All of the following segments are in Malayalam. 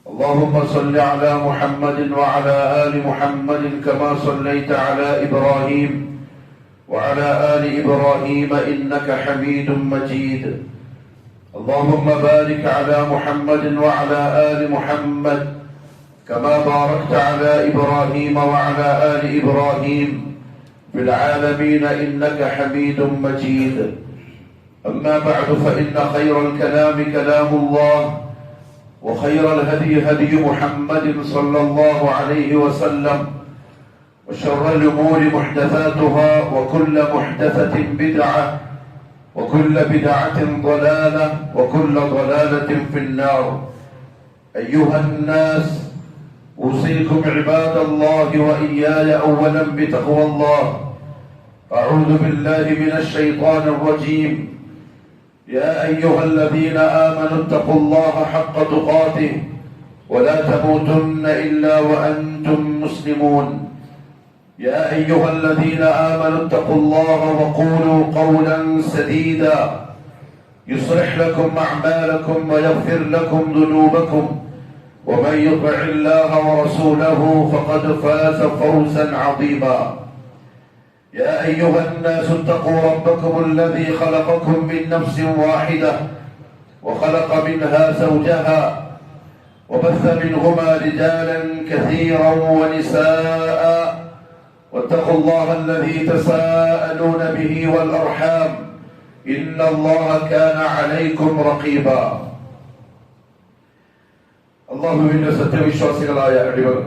اللهم صل على محمد وعلى آل محمد كما صليت على إبراهيم وعلى آل إبراهيم إنك حميد مجيد. اللهم بارك على محمد وعلى آل محمد كما باركت على إبراهيم وعلى آل إبراهيم في العالمين إنك حميد مجيد. أما بعد فإن خير الكلام كلام الله وخير الهدي هدي محمد صلى الله عليه وسلم وشر الأمور محدثاتها وكل محدثة بدعة وكل بدعة ضلالة وكل ضلالة في النار. أيها الناس، أوصيكم عباد الله وإياي أولا بتقوى الله. أعوذ بالله من الشيطان الرجيم. يا أيها الذين آمنوا اتقوا الله حق تقاته ولا تموتن إلا وأنتم مسلمون. يا أيها الذين آمنوا اتقوا الله وقولوا قولا سديدا يصلح لكم أعمالكم ويغفر لكم ذنوبكم ومن يطع الله ورسوله فقد فاز فوزا عظيما. يا أيها الناس اتقوا ربكم الذي خلقكم من نفس واحدة وخلق منها زوجها وبث منهما رجالا كثيرا ونساء واتقوا الله الذي تساءلون به والأرحام إن الله كان عليكم رقيبا. അല്ലാഹുവിന്റെ സത്യവിശ്വാസികളായ അടിമകൾ,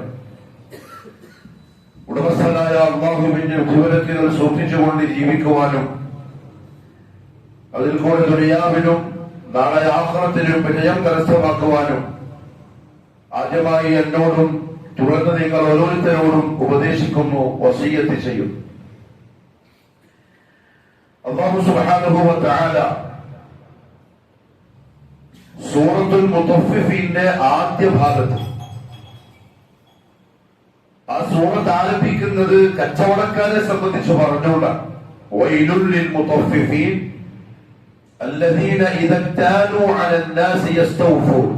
ഉടമസ്ഥനായ അല്ലാഹുവിന്റെ വിവരങ്ങൾ സൂക്ഷിച്ചുകൊണ്ട് ജീവിക്കുവാനും അതിൽ കൂടെ ദുനിയാവിലും നാളെ ആഖിറത്തിലും വിജയം കരസ്ഥമാക്കുവാനും ആദ്യമായി എന്നോടും തുടർന്ന് നിങ്ങൾ ഓരോരുത്തരോടും ഉപദേശിക്കുന്നു, വസിയ്യത്ത് ചെയ്യുന്നു. അല്ലാഹു സുബ്ഹാനഹു വ തആല സൂറത്തുൽ മുത്തഫിഫീന്റെ ആദ്യ ഭാഗത്ത് ആ സൂറത്ത് ആരംഭിക്കുന്നത് കച്ചവടക്കാരെ സംബന്ധിച്ച് പറഞ്ഞുകൊണ്ടാണ്. വൈലുൽ ലിൽ മുത്തഫിഫീൻ الذين إذا اكتالوا على الناس يستوفون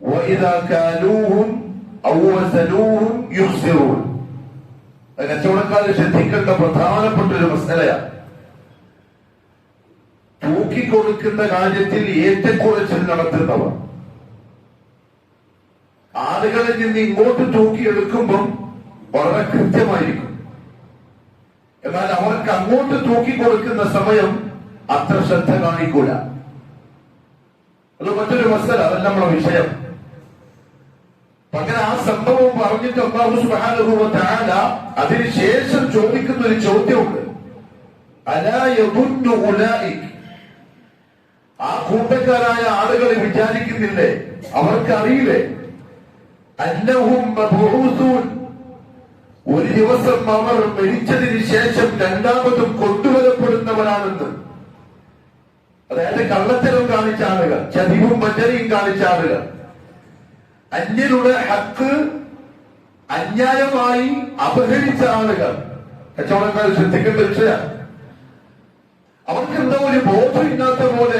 وإذا كالوهم أو وزنوهم يخسرون. കച്ചവടക്കാരെ ശ്രദ്ധിക്കേണ്ട പ്രധാനപ്പെട്ട ഒരു മസലയാണ്. തൂക്കിക്കൊടുക്കുന്ന കാര്യത്തിൽ ഏറ്റക്കുറച്ചിൽ നടത്തുന്നവർ ആളുകളിൽ നിന്ന് ഇങ്ങോട്ട് തൂക്കിയെടുക്കുമ്പം വളരെ കൃത്യമായിരിക്കും. എന്നാൽ അവർക്ക് അങ്ങോട്ട് തൂക്കിക്കൊടുക്കുന്ന സമയം അത്ര ശ്രദ്ധ കാണിക്കൂല. അത് മറ്റൊരു മസല, അതല്ല നമ്മളെ വിഷയം. അങ്ങനെ ആ സംഭവം പറഞ്ഞിട്ട് അല്ലാഹു സുബ്ഹാനഹു വ തആല അതിനുശേഷം ചോദിക്കുന്ന ഒരു ചോദ്യമുണ്ട്. അലാ യദുന്നു ഉലൈക, ആ കൂട്ടക്കാരായ ആളുകൾ വിചാരിക്കുന്നില്ലേ, അവർക്ക് അറിയില്ലേ, അന്നഹും മബ്ഊസൂൻ, ഒരു ദിവസം അവർ മരിച്ചതിന് ശേഷം രണ്ടാമതും കൊണ്ടുവരപ്പെടുന്നവരാണെന്ന്. അതായത് കള്ളത്തരം കാണിച്ച ആളുകൾ, ചതിവും വഞ്ചനയും കാണിച്ച ആളുകൾ, അന്യരുടെ ഹക്ക് അന്യായമായി അപഹരിച്ച ആളുകൾ. കച്ചവടക്കാർ ശ്രദ്ധിക്കേണ്ട വിഷയമാണ്. അവർക്ക് എന്താ ഒരു ബോധമില്ലാത്ത പോലെ,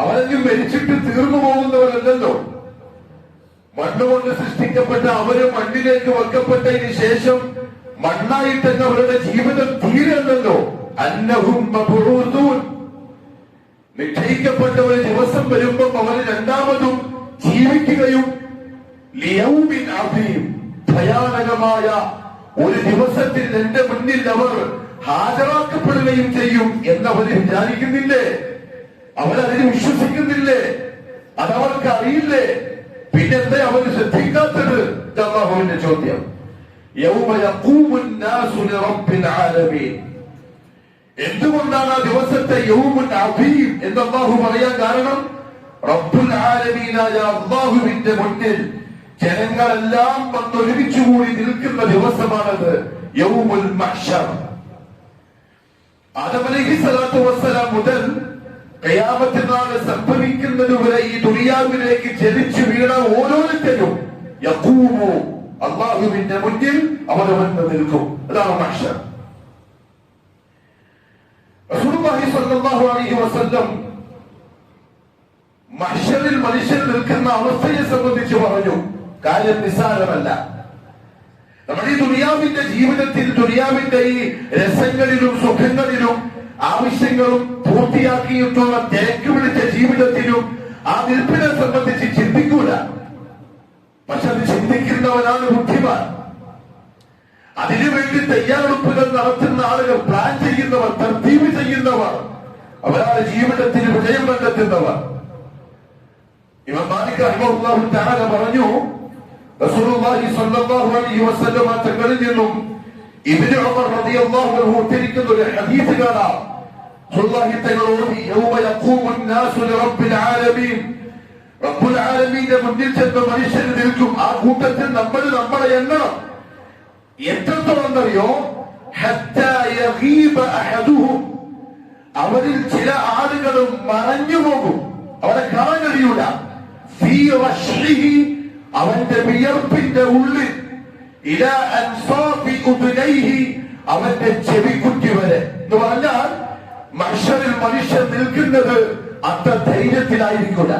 അവരെങ്കിലും മരിച്ചിട്ട് തീർന്നു പോകുന്നവരല്ലല്ലോ. മണ്ണുകൊണ്ട് സൃഷ്ടിക്കപ്പെട്ട അവര് മണ്ണിലേക്ക് വെക്കപ്പെട്ടതിന് ശേഷം മണ്ണായിട്ടൊക്കെ അവരുടെ ജീവിതം തീരല്ലോ. അന്നഹും മബ്ഊസൂൻ, നിശ്ചയിക്കപ്പെട്ട ഒരു ദിവസം വരുമ്പം അവർ രണ്ടാമതും ജീവിക്കുകയും ലിയൗമിൻ അദീം, ഭയാനകമായ ഒരു ദിവസത്തിൽ എന്റെ മുന്നിൽ അവർ ഹാജരാക്കപ്പെടുകയും ചെയ്യും എന്നവർ വിചാരിക്കുന്നില്ലേ? അവരതിന് വിശ്വസിക്കുന്നില്ലേ? അതവർക്ക് അറിയില്ലേ? പിന്നെന്താ അവർ ശ്രദ്ധിക്കാത്തത്? അല്ലാഹുവിന്റെ ചോദ്യം. യൗമ യഖൂമുൻ നാസു ലിറബ്ബിൽ ആലമീൻ. എന്തുകൊണ്ടാണ് ആ ദിവസത്തെ യൗമുൻ അദീം എന്ന് അല്ലാഹു പറയാൻ കാരണം? റബ്ബുൽ ആലമീനായ അല്ലാഹുവിന്റെ മുന്നിൽ ജനങ്ങളെല്ലാം വന്നൊരുമിച്ചുകൂടി നിൽക്കുന്ന ദിവസമാണത്, യൗമുൽ മഹ്ശർ. ആദം അലൈഹിസ്സലാത്തു വസ്സലാം മുതൽ ഖിയാമത്ത് നാൾ സംഭവിക്കുന്നത് വരെ ഈ ദുനിയാവിലേക്ക് ജനിച്ചു വീണ ഓരോരുത്തരും യഖൂമു, അല്ലാഹുവിന്റെ മുന്നിൽ അവർ വന്ന് നിൽക്കും. അതാണ് മഹ്ശർ. റസൂലുള്ളാഹി സ്വല്ലല്ലാഹു അലൈഹി വസല്ലം മഹ്ശറിൽ മനുഷ്യൻ നിൽക്കുന്ന അവസ്ഥയെ സംബന്ധിച്ച് പറഞ്ഞു. കാര്യം നിസ്സാരമല്ല. നമ്മുടെ ഈ ദുനിയാവിന്റെ ജീവിതത്തിൽ, ദുനിയാവിന്റെ ഈ രസങ്ങളിലും സുഖങ്ങളിലും ആവശ്യങ്ങളും പൂർത്തിയാക്കിയിട്ടുള്ള തിരക്ക് പിടിച്ച ജീവിതത്തിലും ആ നിൽപ്പിനെ സംബന്ധിച്ച് ചിന്തിക്കൂല. പക്ഷെ അത് ചിന്തിക്കുന്നവനാണ് ബുദ്ധിമാൻ. അതിനുവേണ്ടി തയ്യാറെടുപ്പുകൾ നടത്തുന്ന ആളുകൾ, പ്ലാൻ ചെയ്യുന്നവർ, തർത്തീബ് ചെയ്യുന്നവർ, അവരാണ് ജീവിതത്തിൽ വിജയം കണ്ടെത്തുന്നവർ. ഇമാം മാലിക് റഹിമഹുല്ലാഹു തആല പറഞ്ഞു, റസൂലുള്ളാഹി സ്വല്ലല്ലാഹു അലൈഹി വസല്ലം തങ്ങളിൽ നിന്നും ഇബ്നു ഉമർ റളിയല്ലാഹു അൻഹു ഉദ്ധരിക്കുന്ന ഒരു ഹദീസ് കാണാം. റസൂലുള്ളാഹി തങ്ങൾ ഓതി, യൗമ യഖൂമു നാസു ലിറബ്ബിൽ ആലമീൻ, റബ്ബുൽ ആലമീന്റെ മുന്നിൽ ചെന്ന് മനുഷ്യർ നിൽക്കും. ആ കൂട്ടത്തിൽ നമ്മളെ എണ്ണണം. എത്രത്തോളം അറിയോ? ഹത്താ യഗീബ അഹദുഹും, അവരിൽ ചില ആളുകളും മറഞ്ഞു പോകും, അവരെ കാണാൻ കഴിയൂല. ഫീ റശ്ലിഹി, അവന്റെ വിയർപ്പിന്റെ ഉള്ളിൽ, ഇലാ അൻസാഫി ഉദ്നൈഹി, അവന്റെ ചെവിക്കുറ്റി വരെ. എന്ന് പറഞ്ഞാൽ മഹ്ശറിൽ മനുഷ്യൻ നിൽക്കുന്നത് അത്ര ധൈര്യത്തിലായിരിക്കില്ല,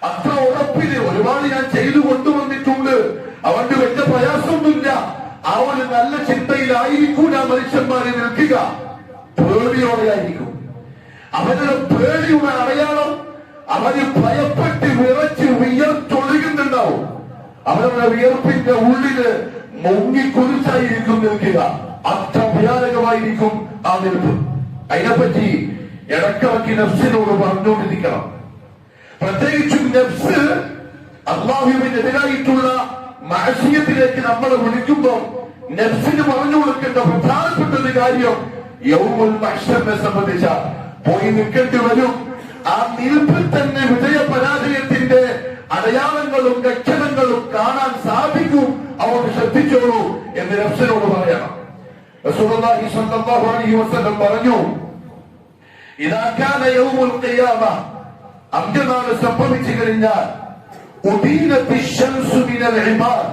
അത്ര ഉറപ്പില്. ഒരുപാട് ഞാൻ ചെയ്തു കൊണ്ടുവന്നിട്ടുണ്ട്, അവന്റെ വലിയ പ്രയാസമൊന്നുമില്ല. ആ ഒരു നല്ല ചിന്തയിലായിരിക്കൂല മനുഷ്യന്മാരെ നിൽക്കുക. പേടിയോടെയായിരിക്കും. അവരുടെ പേടിയുടെ അടയാളം, അവര് ഭയപ്പെട്ട് വിറച്ച് വിയർത്തൊഴുകുന്നുണ്ടാവും. അവരുടെ വിയർപ്പിന്റെ ഉള്ളില് മുങ്ങിക്കുറിച്ചായിരിക്കും നിൽക്കുക. അത്ര ഭയാനകമായിരിക്കും ആ നിൽപ്പ്. അതിനെപ്പറ്റി ഇടക്കിടക്ക് നഫ്സിനോട് പറഞ്ഞുകൊണ്ടിരിക്കണം. പ്രത്യേകിച്ചും നഫ്സ് അല്ലാഹുവിനെതിരായിട്ടുള്ള മഅസിയത്തിലേക്ക് നമ്മളെ വിളിക്കുമ്പോൾ നഫ്സിന് പറഞ്ഞു കൊടുക്കേണ്ട പ്രധാനപ്പെട്ട ഒരു കാര്യം, യൗമുൽ മഹ്ശറിനെ സംബന്ധിച്ച പോയി നിൽക്കേണ്ടി വരും. ആ നിൽപ്പിൽ തന്നെ വിജയ പരാജയത്തിന്റെ അടയാളങ്ങളും ലക്ഷണങ്ങളും കാണാൻ സാധിക്കും. അവർക്ക് ശ്രദ്ധിച്ചോളൂ എന്ന് നഫ്സിനോട് പറയണം. റസൂലുള്ളാഹി സ്വല്ലല്ലാഹു അലൈഹി വസല്ലം പറഞ്ഞു, ഇദാ കാന യൗമുൽ ഖിയാമ, അന്ത്യനാൾ സംഭവിച്ചു കഴിഞ്ഞാൽ, ഉദീനത്തി ശംസു മിനൽ ഇബാദ്,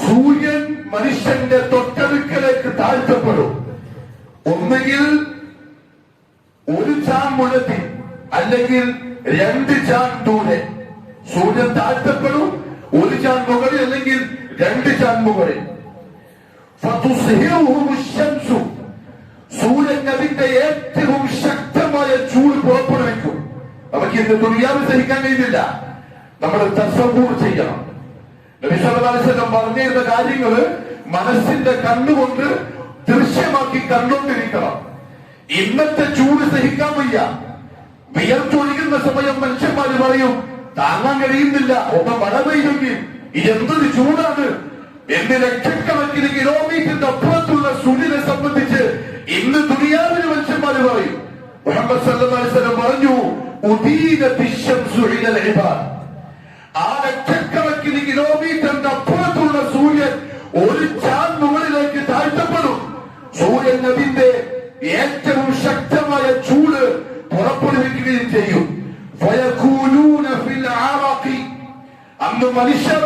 സൂര്യൻ മനുഷ്യന്റെ തൊട്ടടുക്കലേക്ക് താഴ്ത്തപ്പെടും. ഒന്നുകിൽ ഒരു ചാൻ മുഴത്തിൽ, അല്ലെങ്കിൽ 2 ചാൻ ദൂരെ സൂര്യൻ താഴ്ത്തപ്പെടും. ഒരു ചാൻ മുകളിൽ, അല്ലെങ്കിൽ 2 ചാൻ മുകളിൽ. സൂര്യൻ അതിന്റെ ഏറ്റവും ശക്തമായ ചൂട് പുറപ്പെടുവിക്കും. നമുക്ക് ഇന്ന് ദുനിയാവ് സഹിക്കാൻ കഴിയുന്നില്ല. നമ്മൾ തസവ്വൂർ ചെയ്യണം. നബി സല്ലല്ലാഹു അലൈഹി വസല്ലം പറഞ്ഞിരുന്ന കാര്യങ്ങള് മനസ്സിന്റെ കണ്ണുകൊണ്ട് ദൃശ്യമാക്കി കണ്ടുകൊണ്ടിരിക്കണം. ഇന്നത്തെ ചൂട് സഹിക്കാൻ വയ്യ. വിയർത്തൊഴുകുന്ന സമയം മനുഷ്യന്മാര് പറയും, താങ്ങാൻ കഴിയുന്നില്ല, ഒന്ന് മഴ പെയ്തെങ്കിൽ ഇതെന്തൊരു ചൂടാണ് എന്ന്. ലക്ഷക്കണക്കിന് കിലോമീറ്ററിന്റെ അപ്പുറത്തുള്ള സൂര്യനെ സംബന്ധിച്ച് ഇന്ന് ദുനിയാവിന് മനുഷ്യന്മാര് പറയും. മുഹമ്മദ് സല്ലല്ലാഹു അലൈഹി വസല്ലം പറഞ്ഞു, ഉദീനത്തി ശംസു ഇലൽ ഇബാദ്, ആ ലക്ഷക്കണക്കിന് കിലോമീറ്ററിന്റെ അപ്പുറത്തുള്ള സൂര്യൻ ഒരു ചാൻ മുകളിലേക്ക് താഴ്ത്തപ്പെടും. സൂര്യൻ അതിന്റെ ഏറ്റവും ശക്തമായ ചൂട് പുറപ്പെടുവിക്കുകയും ചെയ്യും. ഫയകൂനൂന ഫിൽ ആറഖി, അന്ന് മനുഷ്യർ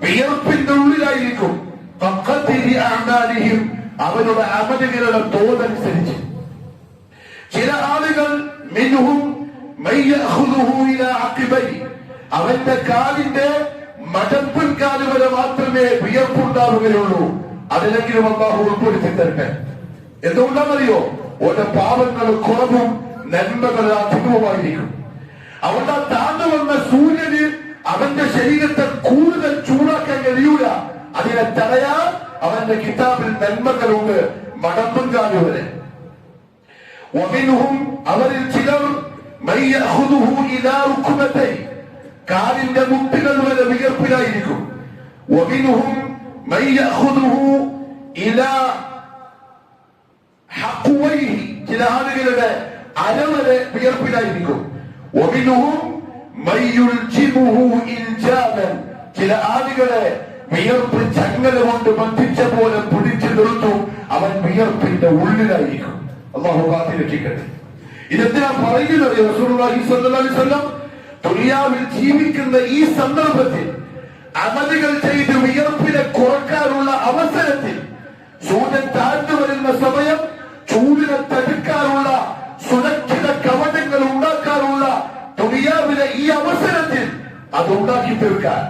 വിയർപ്പിന്റെ ഉള്ളിലായിരിക്കും. ഫഖദിരി അഅമാലിഹിം, അവരുടെ അമലുകളുടെ തോതനുസരിച്ച്. ചില ആളുകൾ മിൻഹും മൻ യഖുദുഹു ഇലാ അഖിബൈ, അവന്റെ കാലിന്റെ മടമ്പൻ കാല് വരെ മാത്രമേ വിയർപ്പുണ്ടാവുകയുള്ളൂ. അതിലെങ്കിലും അല്ലാഹു ഉൾപ്പെടുത്തി തരട്ടെ. എന്തുകൊണ്ടാണെന്നറിയോ? ഓരോ പാപങ്ങൾ കുറവും നന്മകൾ അധികവുമായിരിക്കും. അവരുടെ താഴ്ന്നു വന്ന സൂര്യന് അവന്റെ ശരീരത്തെ കൂടുതൽ ചൂടാക്കാൻ കഴിയൂല. അതിനെ തടയാൻ അവന്റെ കിതാബിൽ നന്മകളുണ്ട്, മടമ്പൻ കാല് വരെ. വമിൻഹും, അവരിൽ ചിലർ മൻ യഖുദുഹു ഇലാ റുക്ബതൈ, കാലിന്റെ മുട്ടുകൾ വരെ വിയർപ്പിലായിരിക്കും. വമിൻഹും മൻ യഖുദുഹു ഇലാ ഹഖ്വൈഹി, ചില ആളുകളുടെ അരവരെ വിയർപ്പിലായിരിക്കും. വമിൻഹും മൻ യുൽജിമുഹു ഇൽജാമൻ, ചില ആളുകളെ വിയർപ്പ് ചങ്ങല കൊണ്ട് ബന്ധിച്ച പോലെ പിടിച്ചു നിർത്തും. അവൻ വിയർപ്പിന്റെ ഉള്ളിലായിരിക്കും. അല്ലാഹു കാത്തിരക്ഷിക്കട്ടെ. ഇതെന്തിനാ പറയുന്നത്? റസൂലുള്ളാഹി സ്വല്ലല്ലാഹു അലൈഹി വസല്ലം ദുനിയാവിൽ ജീവിക്കുന്ന ഈ സന്ദർഭത്തിൽ അമലുകൾ ചെയ്ത് വിയർപ്പിനെ കുറക്കാനുള്ള അവസരത്തിൽ, സൂര്യൻ താഴ്ന്നു വരുന്ന സമയം ചൂടിനെ തടുക്കാനുള്ള സുരക്ഷിത കവചങ്ങൾ ഉണ്ടാക്കാനുള്ള ദുനിയാവിലെ ഈ അവസരത്തിൽ അതുണ്ടാക്കി തീർക്കാൻ,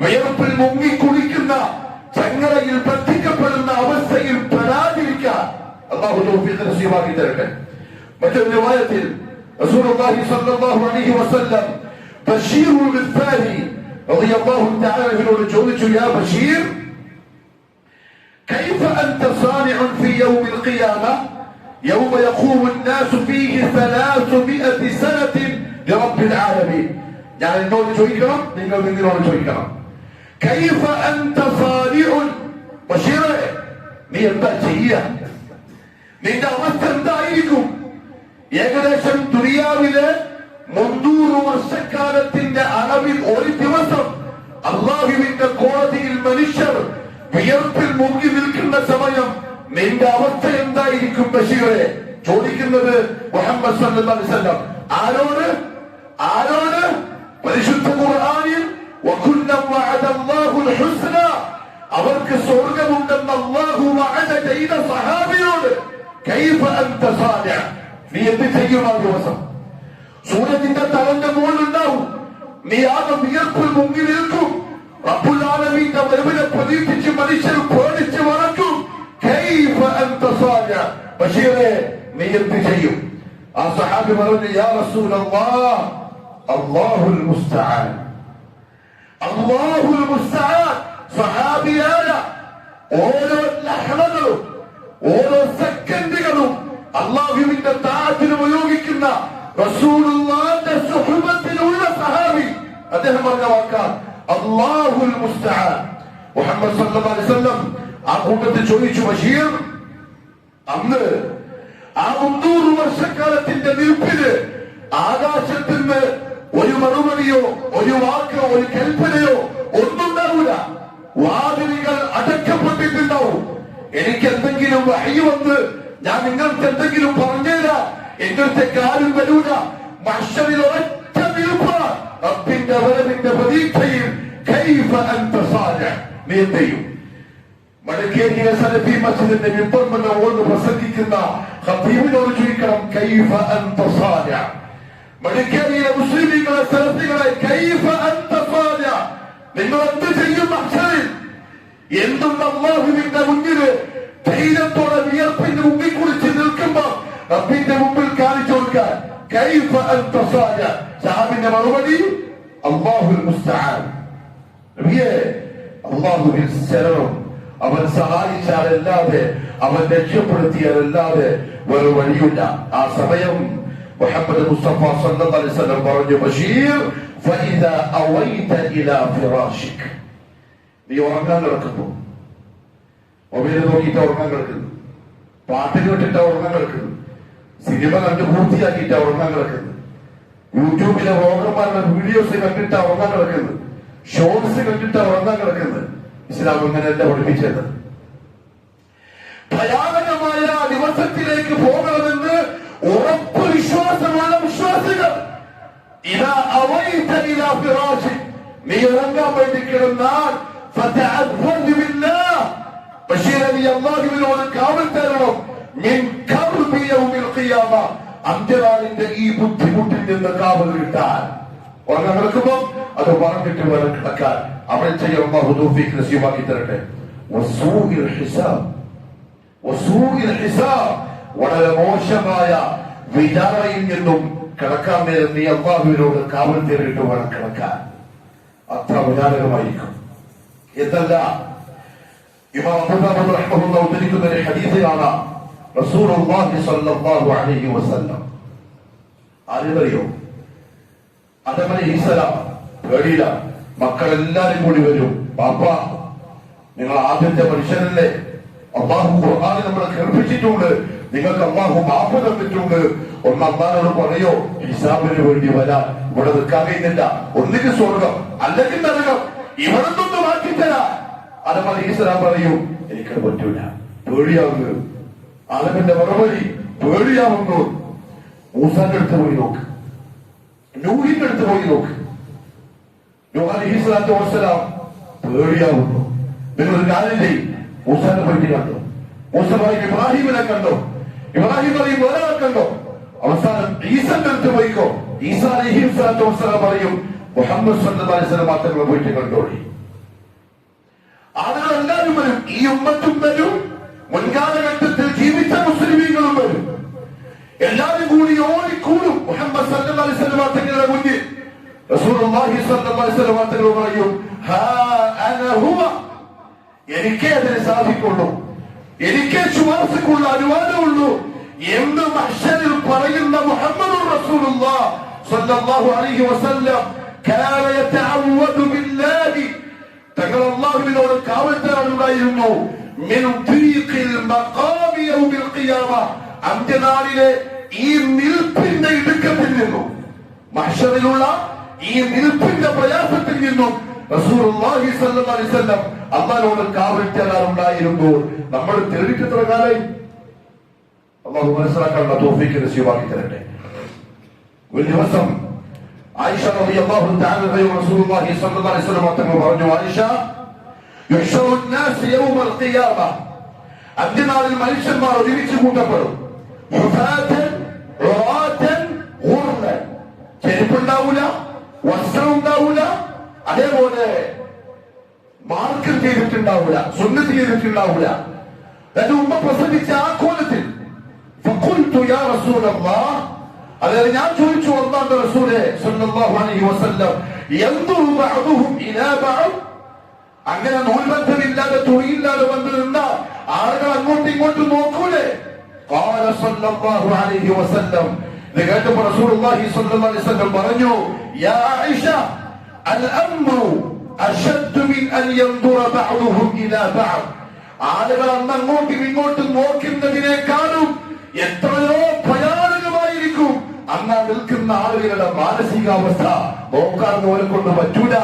വിയർപ്പിൽ മുങ്ങിക്കുളിക്കുന്ന ചങ്ങലയിൽ ബന്ധിക്കപ്പെടുന്ന അവസ്ഥയിൽ പെടാതിരിക്കാൻ അല്ലാഹു തൗഫീഖ് നസീബാക്കി തരട്ടെ. മറ്റൊരു റിവായത്തിൽ റസൂലുള്ളാഹി സ്വല്ലല്ലാഹു അലൈഹി വസല്ലം ബശീർ ബിൽഫാരി റളിയല്ലാഹു തആല അൻഹുവിനോട് ചോദിച്ചു, യാ ബശീർ كيف أنت صانع في يوم القيامة يوم يقوم الناس فيه 300 سنة لرب العالمين. ഞാൻ എന്നോട് ചോദിക്കണം, നിങ്ങൾ നിങ്ങളോട് ചോദിക്കണം. كيف أنت صانع ബശീറേ, നീ എന്താ ചെയ്യുക? നിന്റെ അവസ്ഥ എന്തായിരിക്കും? ഏകദേശം ദുനിയാവിലെ 300 വർഷക്കാലത്തിന്റെ അളവിൽ ഒരു ദിവസം അല്ലാഹുവിന്റെ കോടതിയിൽ മനുഷ്യർ വിയർപ്പിൽ മുങ്ങി നിൽക്കുന്ന സമയം നിന്റെ അവസ്ഥ എന്തായിരിക്കും ബശീറേ? ചോദിക്കുന്നത് മുഹമ്മദ് സല്ലല്ലാഹു അലൈഹി വസല്ലം ആരോട്? പരിശുദ്ധ ഖുർആനിൽ വകുല്ലം വഅദല്ലാഹുൽ ഹുസ്ന, അവർക്ക് സ്വർഗ്ഗമുണ്ടെന്ന് അല്ലാഹു വഅദ ചെയ്ത സഹാബിയോട് കൈഫ അൻത സാനിഅ, നീ എന്ത് ചെയ്യും ആ ദിവസം? സൂര്യന്റെ തലന്റെ മുകളിലുണ്ടാവും, നീ ആകെ വിയർപ്പിൽ മുങ്ങി നിൽക്കും. റബ്ബുൽ ആലമീന്റെ വരവിനെ പ്രതീക്ഷിച്ച് മനുഷ്യർ പേടിച്ച് മറക്കും. കൈഫ അൻത സാനിഅ, ബശീറേ നീ എന്ത് ചെയ്യും? ആ സഹാബി പറഞ്ഞു, യാ റസൂലല്ലാഹ് അല്ലാഹുൽ മുസ്തആൻ. അല്ലാഹുൽ മുസ്തആൻ. സഹാബിയായ ഓരോ ലഹ്ളകളും ഓരോ സെക്കൻഡുകളും അല്ലാഹുവിന്റെ താഅത്തിന് ഉപയോഗിക്കുന്ന റസൂലുള്ളാഹിന്റെ സുഹബത്തിലുള്ള സഹാബി അദ്ദേഹം പറഞ്ഞ വാക്കാണ് അല്ലാഹുൽ മുസ്തആൻ. മുഹമ്മദ് സല്ലല്ലാഹു അലൈഹി വസല്ലം ആ കൂട്ടത്തിൽ ചോദിച്ചു, ബശീർ, അന്ന് ആ 300 വർഷക്കാലത്തിന്റെ നിൽപ്പിന് ആകാശത്തിന് ഒരു മറുപടിയോ ഒരു വാക്കോ ഒരു കൽപ്പനയോ ഒന്നുണ്ടാവില്ല. വാതിലുകൾ അടക്കപ്പെട്ടിട്ടുണ്ടാവും. എനിക്ക് എന്തെങ്കിലും വഹി വന്ന് ഞാൻ നിങ്ങൾക്ക് എന്തെങ്കിലും പറഞ്ഞുതരാം, എങ്ങനത്തെ കാര്യം വരൂല. മഹ്ശറിൽ ഒരൊറ്റ നിൽപ്പ്, റബ്ബിന്റെ വരവിന്റെ പ്രതീക്ഷയിൽ കൈഫ അൻത സാനിഅ, നീ എന്ത് ചെയ്യും? മടക്കേരിയിലെ സലഫി മസ്ജിദിന്റെ മിമ്പറിൽ ഓർന്ന് പ്രസംഗിക്കുന്ന ഖതീബിനോട് ചോദിക്കണം, കൈഫ അൻത സാനിഅ. മടക്കേരിയിലെ മുസ്ലിമീങ്ങളെ സലഫികളെ കൈഫ അൻത സാനിഅ, നിങ്ങൾ എന്ത് ചെയ്യും മഹ്ശറിൽ? എന്തും അല്ലാഹുവിന്റെ മുന്നിൽ ധൈര്യത്തോടെ വിയർപ്പിന്റെ മുമ്പിൽ കുറിച്ച് നിൽക്കുമ്പോ റബ്ബിന്റെ മുമ്പിൽ കാണിച്ചു കൊടുക്കാൻ കൈഫ അൻത സാനിഅ. സഹാബിന്റെ മറുപടി അല്ലാഹുൽ മുസ്തആൻ. നബിയേ, അല്ലാഹുവിൽ ശരണം. അവൻ സഹായിച്ചാലല്ലാതെ, അവൻ രക്ഷപ്പെടുത്തിയാലല്ലാതെ വേറെ വഴിയില്ല. ആ സമയം മുഹമ്മദ് മുസ്തഫ സല്ലല്ലാഹു അലൈഹി വസല്ലം പറഞ്ഞു, ബശീർ ഫഇദാ അവൈത ഇലാ ഫിറാശിക്, നീ ഉറങ്ങാൻ കിടക്കുന്നു, മൊബൈൽ നോക്കിയിട്ട് ഉറങ്ങാൻ കിടക്കുന്നു, പാട്ട് കേട്ടിട്ട് ഉറങ്ങാൻ കിടക്കുന്നു, സിനിമ കണ്ട് പൂർത്തിയാക്കിയിട്ടാ ഉറങ്ങാൻ കിടക്കുന്നു, യൂട്യൂബിലെ വ്ളോഗർമാരുടെ വീഡിയോസ് കണ്ടിട്ടാ ഉറങ്ങാൻ കിടക്കുന്നത്, ഷോർട്സ് കണ്ടിട്ടാ ഉറങ്ങാൻ കിടക്കുന്നത്. ഇസ്ലാം അങ്ങനെയല്ല പഠിപ്പിച്ചത്. ഭയാനകമായ ദിവസത്തിലേക്ക് പോകണമെന്ന് ഉറപ്പ് വിശ്വാസമുള്ള വിശ്വാസികൾ ഇതാ അവൈത ഇലാ ഫിറാശിക്, നീ ഉറങ്ങാൻ വേണ്ടി കിടന്നാൽ ഫതഅദ്ദു ബില്ലാഹ്, ബശീർ നീ അല്ലാഹുവിനോട് കാവൽ തേടണം. മിൻ കർബി യൗമിൽ ഖിയാമ, അന്ത്യനാളിന്റെ ഈ ബുദ്ധിമുട്ടിൽ നിന്ന് കാവൽ കിട്ടാൻ. ഉറങ്ങാൻ കിടക്കുമ്പോ അത് പറഞ്ഞിട്ട് വേണം കിടക്കാൻ. അവൻ ചെയ്യാൻ അല്ലാഹു തൗഫീഖ് നസീബാക്കി തരട്ടെ. വസൂഇൽ ഹിസാബ്, വസൂഇൽ ഹിസാബ്, വളരെ മോശമായ വിചാരണയിൽ നിന്നും കിടക്കാൻ നേരം നീ അല്ലാഹുവിനോട് കാവൽ തേടിയിട്ട് വേണം കിടക്കാൻ. അത്ര വിചാരകമായിരിക്കും. എന്നല്ല, ഇമാം അബൂദാവൂദ് റഹിമഹുല്ലാഹ് ഉദ്ധരിക്കുന്ന ഒരു ഹദീസിലാണ് റസൂലുള്ളാഹി സ്വല്ലല്ലാഹു അലൈഹി വസല്ലം ആരെന്നറിയോ? ആദം അലൈഹിസ്സലാം പേടിയില്ല, മക്കളെല്ലാരും കൂടി വരും. പാപ്പ, നിങ്ങൾ ആദ്യത്തെ മനുഷ്യനല്ലേ, അല്ലാഹു ഖുർആനിൽ നമ്മളെ കേൾപ്പിച്ചിട്ടുണ്ട്, നിങ്ങൾക്ക് അല്ലാഹു മാഫ് തന്നിട്ടുണ്ട്. ഒന്ന് അല്ലാഹുവോട് പറയോ, ഹിസാബിന് വേണ്ടി വരാൻ ഇവിടെ നിൽക്കാൻ കഴിയുന്നില്ല, ഒന്നിക്ക് സ്വർഗം അല്ലെങ്കിൽ നരകം, ഇവിടെ നിന്ന് മാറ്റിത്തരാ. ആദം അലൈഹിസ്സലാം പറയും, എനിക്കത് പറ്റൂല, പേടിയാവുന്നു. ആദമിന്റെ മറുപടി, പേടിയാവുന്നു. മൂസാന്റെ അടുത്ത് പോയി നോക്ക്, നൂഹിന്റെ അടുത്ത് പോയി നോക്ക്. നൂഹ് അലൈഹിസ്സലാത്തു വസ്സലാം പേടിയാവുന്നു. നിങ്ങളൊരു കാര്യം ചെയ്യും, മൂസാനെ പോയിട്ട് കണ്ടോ, മൂസ പറയും ഇബ്രാഹിമിനെ കണ്ടോ, ഇബ്രാഹിം പറയും ഒരാളെ കണ്ടോ, അവസാനം ഈസന്റെ അടുത്ത് പോയിക്കോ, ഈസാ അലൈഹിസ്സലാത്തു വസ്സലാം പറയും മുഹമ്മദ് സല്ലല്ലാഹു അലൈഹി വസല്ലം തങ്ങളെ പോയിട്ട് കണ്ടോളി. ആളുകൾ എല്ലാവരും വരും, ഈ ഉമ്മത്തും വരും, മുൻകാലഘട്ടത്തിൽ ജീവിച്ച മുസ്ലിമീങ്ങളും വരും. എല്ലാവരും കൂടി ഓടിക്കൂടും മുഹമ്മദ് സല്ലല്ലാഹു അലൈഹി വസല്ലം തങ്ങളുടെ മുന്നിൽ. റസൂലുള്ളാഹി സ്വല്ലല്ലാഹു അലൈഹി വസല്ലം തങ്ങൾ പറയും, ഹാ അന ഹുവ, എനിക്കേ അതിന് സാധിക്കുള്ളൂ, എനിക്കേ ശുപാർശക്കുള്ള അനുവാദമുള്ളൂ എന്ന് മഹ്ശറിൽ പറയുന്ന മുഹമ്മദുർ റസൂലുള്ളാഹി സ്വല്ലല്ലാഹു അലൈഹി വസല്ലം കാന യതഅവ്വദു ബില്ലാഹി, തങ്ങൾ അല്ലാഹുവിനോട് കാവൽ തേടാറുണ്ടായിരുന്നു. മിൻ ദീഖിൽ മഖാമി യൗമിൽ ഖിയാമ, അന്ത്യനാളിലെ ഈ നിൽപ്പിന്റെ ഇടുക്കത്തിൽ നിന്നും, മഹ്ശറിലുള്ള ഈ നിൽപ്പിന്റെ പ്രയാസത്തിൽ നിന്നും റസൂലുള്ളാഹി സ്വല്ലല്ലാഹു അലൈഹി വസല്ലം അല്ലാഹുവോട് കാവൽ തേടാറുണ്ടായിരുന്നു. നമ്മൾ തേടിയിട്ട് എത്ര കാലമായി? അല്ലാഹു മനസ്സിലാക്കാനുള്ള തൗഫീഖ് നസീബാക്കി തരട്ടെ. ഒരു ദിവസം ആയിഷ റളിയല്ലാഹു തആല അൻഹ റസൂലുള്ളാഹി സ്വല്ലല്ലാഹു അലൈഹി വസല്ലം തങ്ങൾ പറഞ്ഞു, ആയിഷ, യുഹ്ശറു الناس يوم القيامة, അന്ത്യനാളിൽ മനുഷ്യന്മാർ ഒരുമിച്ച് കൂട്ടപ്പെടും. ഹുഫാതൻ ഉറാതൻ ഗുർലൻ, ചെരുപ്പുണ്ടാവൂല, വസ്ത്രം ഉണ്ടാവൂല, അതേപോലെ മാർക്ക് ചെയ്തിട്ടുണ്ടാവൂല, സുന്നത്ത് ചെയ്തിട്ടുണ്ടാവൂല. തന്റെ ഉമ്മ പ്രസവിച്ച ആ കോലത്തിൽ ഫഖുൽതു യാ റസൂലല്ലാഹ്, അതായത് ഞാൻ ചോദിച്ചു, അല്ലാഹുവിന്റെ റസൂലേ സ്വല്ലല്ലാഹു അലൈഹി വസല്ലം, യൻദുറു ബഅദുഹും ഇലാ ബഅദ്, അങ്ങനെ നൂൽബന്ധമില്ലാതെ തുണിയില്ലാതെ വന്നു നിന്ന ആളുകൾ അങ്ങോട്ടും ഇങ്ങോട്ടും നോക്കൂലേ? ഖാല സ്വല്ലല്ലാഹു അലൈഹി വസല്ലം, ഇത് കേട്ടപ്പോൾ റസൂലുള്ളാഹി സ്വല്ലല്ലാഹു അലൈഹി വസല്ലം പറഞ്ഞു, യാ ആയിഷ, അൽ അംറു അശദ്ദു മിൻ അൻ യൻദുറ ബഅദുഹും ഇലാ ബഅദ്, ആളുകൾ അന്ന് അങ്ങോട്ടും ഇങ്ങോട്ടും നോക്കുന്നതിനേക്കാളും എത്രയോ ഭയാനകമായിരിക്കും അന്ന് നിൽക്കുന്ന ആളുകളുടെ മാനസികാവസ്ഥ. നോക്കാൻ ഓരെ കൊണ്ട് പറ്റൂല.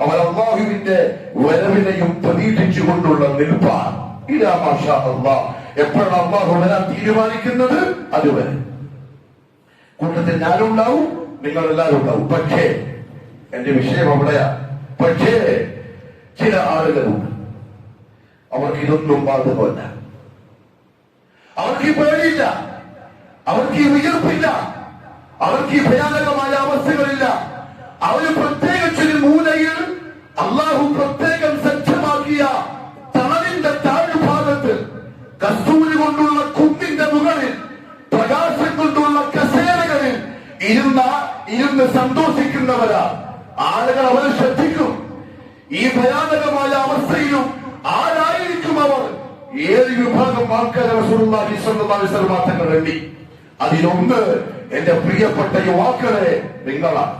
അവർ അല്ലാഹുവിന്റെ വരവിനെയും പ്രതീക്ഷിച്ചുകൊണ്ടുള്ള നിൽപ്പാണ്. ഇലാ മാഷാ അല്ലാഹ്, എപ്പോഴാണ് അല്ലാഹു വരാൻ തീരുമാനിക്കുന്നത് അതുവരെ. കൂട്ടത്തിൽ ഞാനുണ്ടാവും, നിങ്ങൾ എല്ലാവരും ഉണ്ടാവും. പക്ഷേ എന്റെ വിഷയം അവിടെയാ. പക്ഷേ ചില ആളുകളുണ്ട്, അവർക്ക് ഇതൊന്നും ബാധകമല്ല, അവർക്ക് ഈ പേടിയില്ല, അവർക്ക് ഈ വിയർപ്പില്ല, അവർക്ക് ഈ ഭയാനകമായ അവസ്ഥകളില്ല. അവര് പ്രത്യേകിച്ചൊരു മൂലയിൽ അള്ളാഹു പ്രത്യേകം സജ്ജമാക്കിയ തണലിന്റെ താഴ്ഭാഗത്ത് കസ്തൂരി കൊണ്ടുള്ള കുന്നിന്റെ മുകളിൽ പ്രകാശം കൊണ്ടുള്ള കസേരകളിൽ ഇരുന്ന് സന്തോഷിക്കുന്നവരാ. ആളുകൾ അവരെ ശ്രദ്ധിക്കും. ഈ ഭയാനകമായ അവസ്ഥയിലും ആരായിരിക്കും അവർ? ഏത് വിഭാഗം ആൾക്കാരെ റസൂലുള്ളാഹി സ്വല്ലല്ലാഹു അലൈഹി വസല്ലം തങ്ങൾ എണ്ണി. അതിലൊന്ന് എന്റെ പ്രിയപ്പെട്ട യുവാക്കളെ നിങ്ങളാണ്.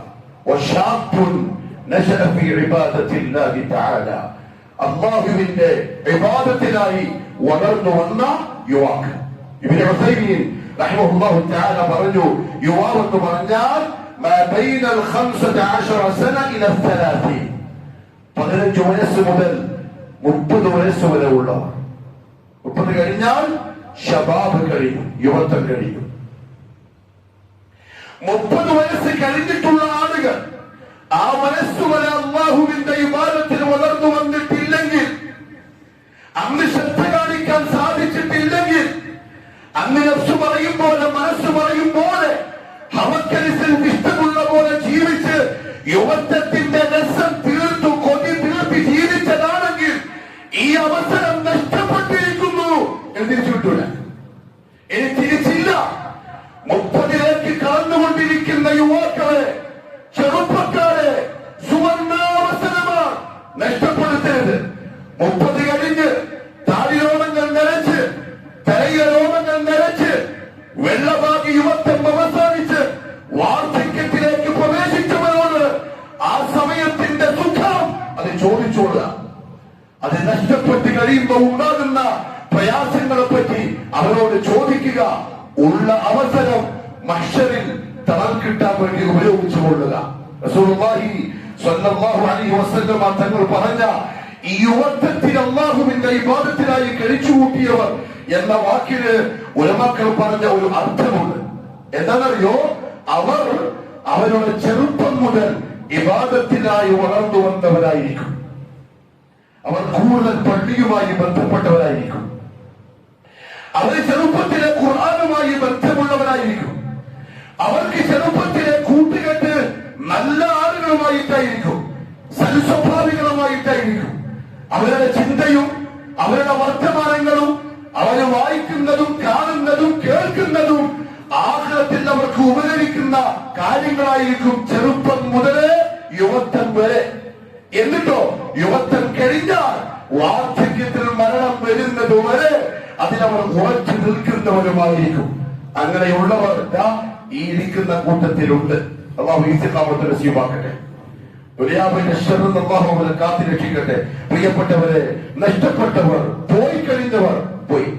അല്ലാഹുവിന്റെ ഇബാദത്തിനായി വളർന്നു വന്ന യുവാക്കൾ. ഇബ്നു ഉസൈമീൻ റഹിമഹുല്ലാഹു തആല പറഞ്ഞു, യുവാവ് എന്ന് പറഞ്ഞാൽ മാ ബൈനൽ 15 സന ഇല 30, 15 വയസ്സ് മുതൽ 30 വയസ്സ് വരെ ഉള്ളവർ. 30 കഴിഞ്ഞാൽ ശബാബ് കഴിയും, യുവത്വം കഴിയും. 30 വയസ്സ് കഴിഞ്ഞിട്ടുള്ള ആളുകൾ ആ വയസ്സ് വരെ അല്ലാഹുവിന്റെ ഇബാദത്തിന് വളർന്നു വന്നിട്ടില്ലെങ്കിൽ, അന്ന് ശ്രദ്ധ കാണിക്കാൻ സാധിച്ചിട്ടില്ലെങ്കിൽ, അന്ന് നഫ്സ് പറയും പോലെ മനസ്സ് പറയും പോലെ അവക്കനുസരിച്ച് ഇഷ്ടമുള്ള പോലെ ജീവിച്ച് യുവത്വത്തിന്റെ രസം തീർത്തു കൊതി തീർത്തി ജീവിച്ചതാണെങ്കിൽ ഈ അവസരം നഷ്ടപ്പെട്ടിരിക്കുന്നു എന്ന് തിരിച്ചു വിട്ടൂല. ഇനി തിരിച്ചില്ല. 30ലേക്ക് കടന്നുകൊണ്ടിരിക്കുന്ന യുവാക്കളെ, ചെറുപ്പക്കാരെ, സുവർണാവസരമാണ്, നഷ്ടപ്പെടുത്തരുത്. 30 കഴിഞ്ഞ് താടിരോമങ്ങൾ നിറച്ച്, തലയോമങ്ങൾ നിറച്ച്, വെള്ളഭാഗി യുവത്വം അവസാനിച്ച് വാർദ്ധക്യത്തിലേക്ക് പ്രവേശിച്ചവരോട് ആ സമയത്തിന്റെ സുഖം അത് ചോദിച്ചോളുക. അത് നഷ്ടപ്പെട്ട് കഴിയുമ്പോൾ ഉണ്ടാകുന്ന പ്രയാസങ്ങളെ പറ്റി അവരോട് ചോദിക്കുക. ഉള്ള അവസരം മഹ്ശറിൽ തളർ കിട്ടാൻ വേണ്ടി ഉപയോഗിച്ചു കൊള്ളുക. റസൂലുള്ളാഹി സ്വല്ലല്ലാഹു അലൈഹി വസല്ലം തങ്ങൾ പറഞ്ഞ ഈ യുവത്വത്തിൽ അല്ലാഹുവിന്റെ ഇബാദത്തിനായി കഴിച്ചുകൂട്ടിയവർ എന്ന വാക്കിന് ഉലമാക്കൾ പറഞ്ഞ ഒരു അർത്ഥമുണ്ട്. എന്താണെന്നറിയോ? അവർ അവരുടെ ചെറുപ്പം മുതൽ ഇബാദത്തിനായി വളർന്നു വന്നവരായിരിക്കും. അവർ കൂടുതൽ പള്ളിയുമായി ബന്ധപ്പെട്ടവരായിരിക്കും. അവർ ചെറുപ്പത്തിലെ ഖുർആനുമായി ബന്ധമുള്ളവരായിരിക്കും. അവർക്ക് ചെറുപ്പത്തിലെ കൂട്ടുകെട്ട് നല്ല ആളുകളുമായിട്ടായിരിക്കും, സൽസ്വഭാവികളുമായിട്ടായിരിക്കും. അവരുടെ ചിന്തയും അവരുടെ വർത്തമാനങ്ങളും അവര് വായിക്കുന്നതും കാണുന്നതും കേൾക്കുന്നതും ആഖിറത്തിൽ അവർക്ക് ഉപകരിക്കുന്ന കാര്യങ്ങളായിരിക്കും, ചെറുപ്പം മുതലേ യുവത്വം വരെ. എന്നിട്ടോ യുവത്വം കഴിഞ്ഞാൽ വാർദ്ധക്യത്തിൽ മരണം വരുന്നത് വരെ അതിനവർ ഉറച്ചു നിൽക്കുന്നവരുമായിരിക്കും. അങ്ങനെയുള്ളവർ ഈ ഇരിക്കുന്ന കൂട്ടത്തിലുണ്ട്. അല്ലാഹു ഇസ്തിഖാമത്ത് നസീബാക്കട്ടെ. ദുനിയാവിന്റെ ശർറിൽ അല്ലാഹു അവരെ കാത്തുരക്ഷിക്കട്ടെ. പ്രിയപ്പെട്ടവരെ, നഷ്ടപ്പെട്ടവർ, പോയി കഴിഞ്ഞവർ പോയി.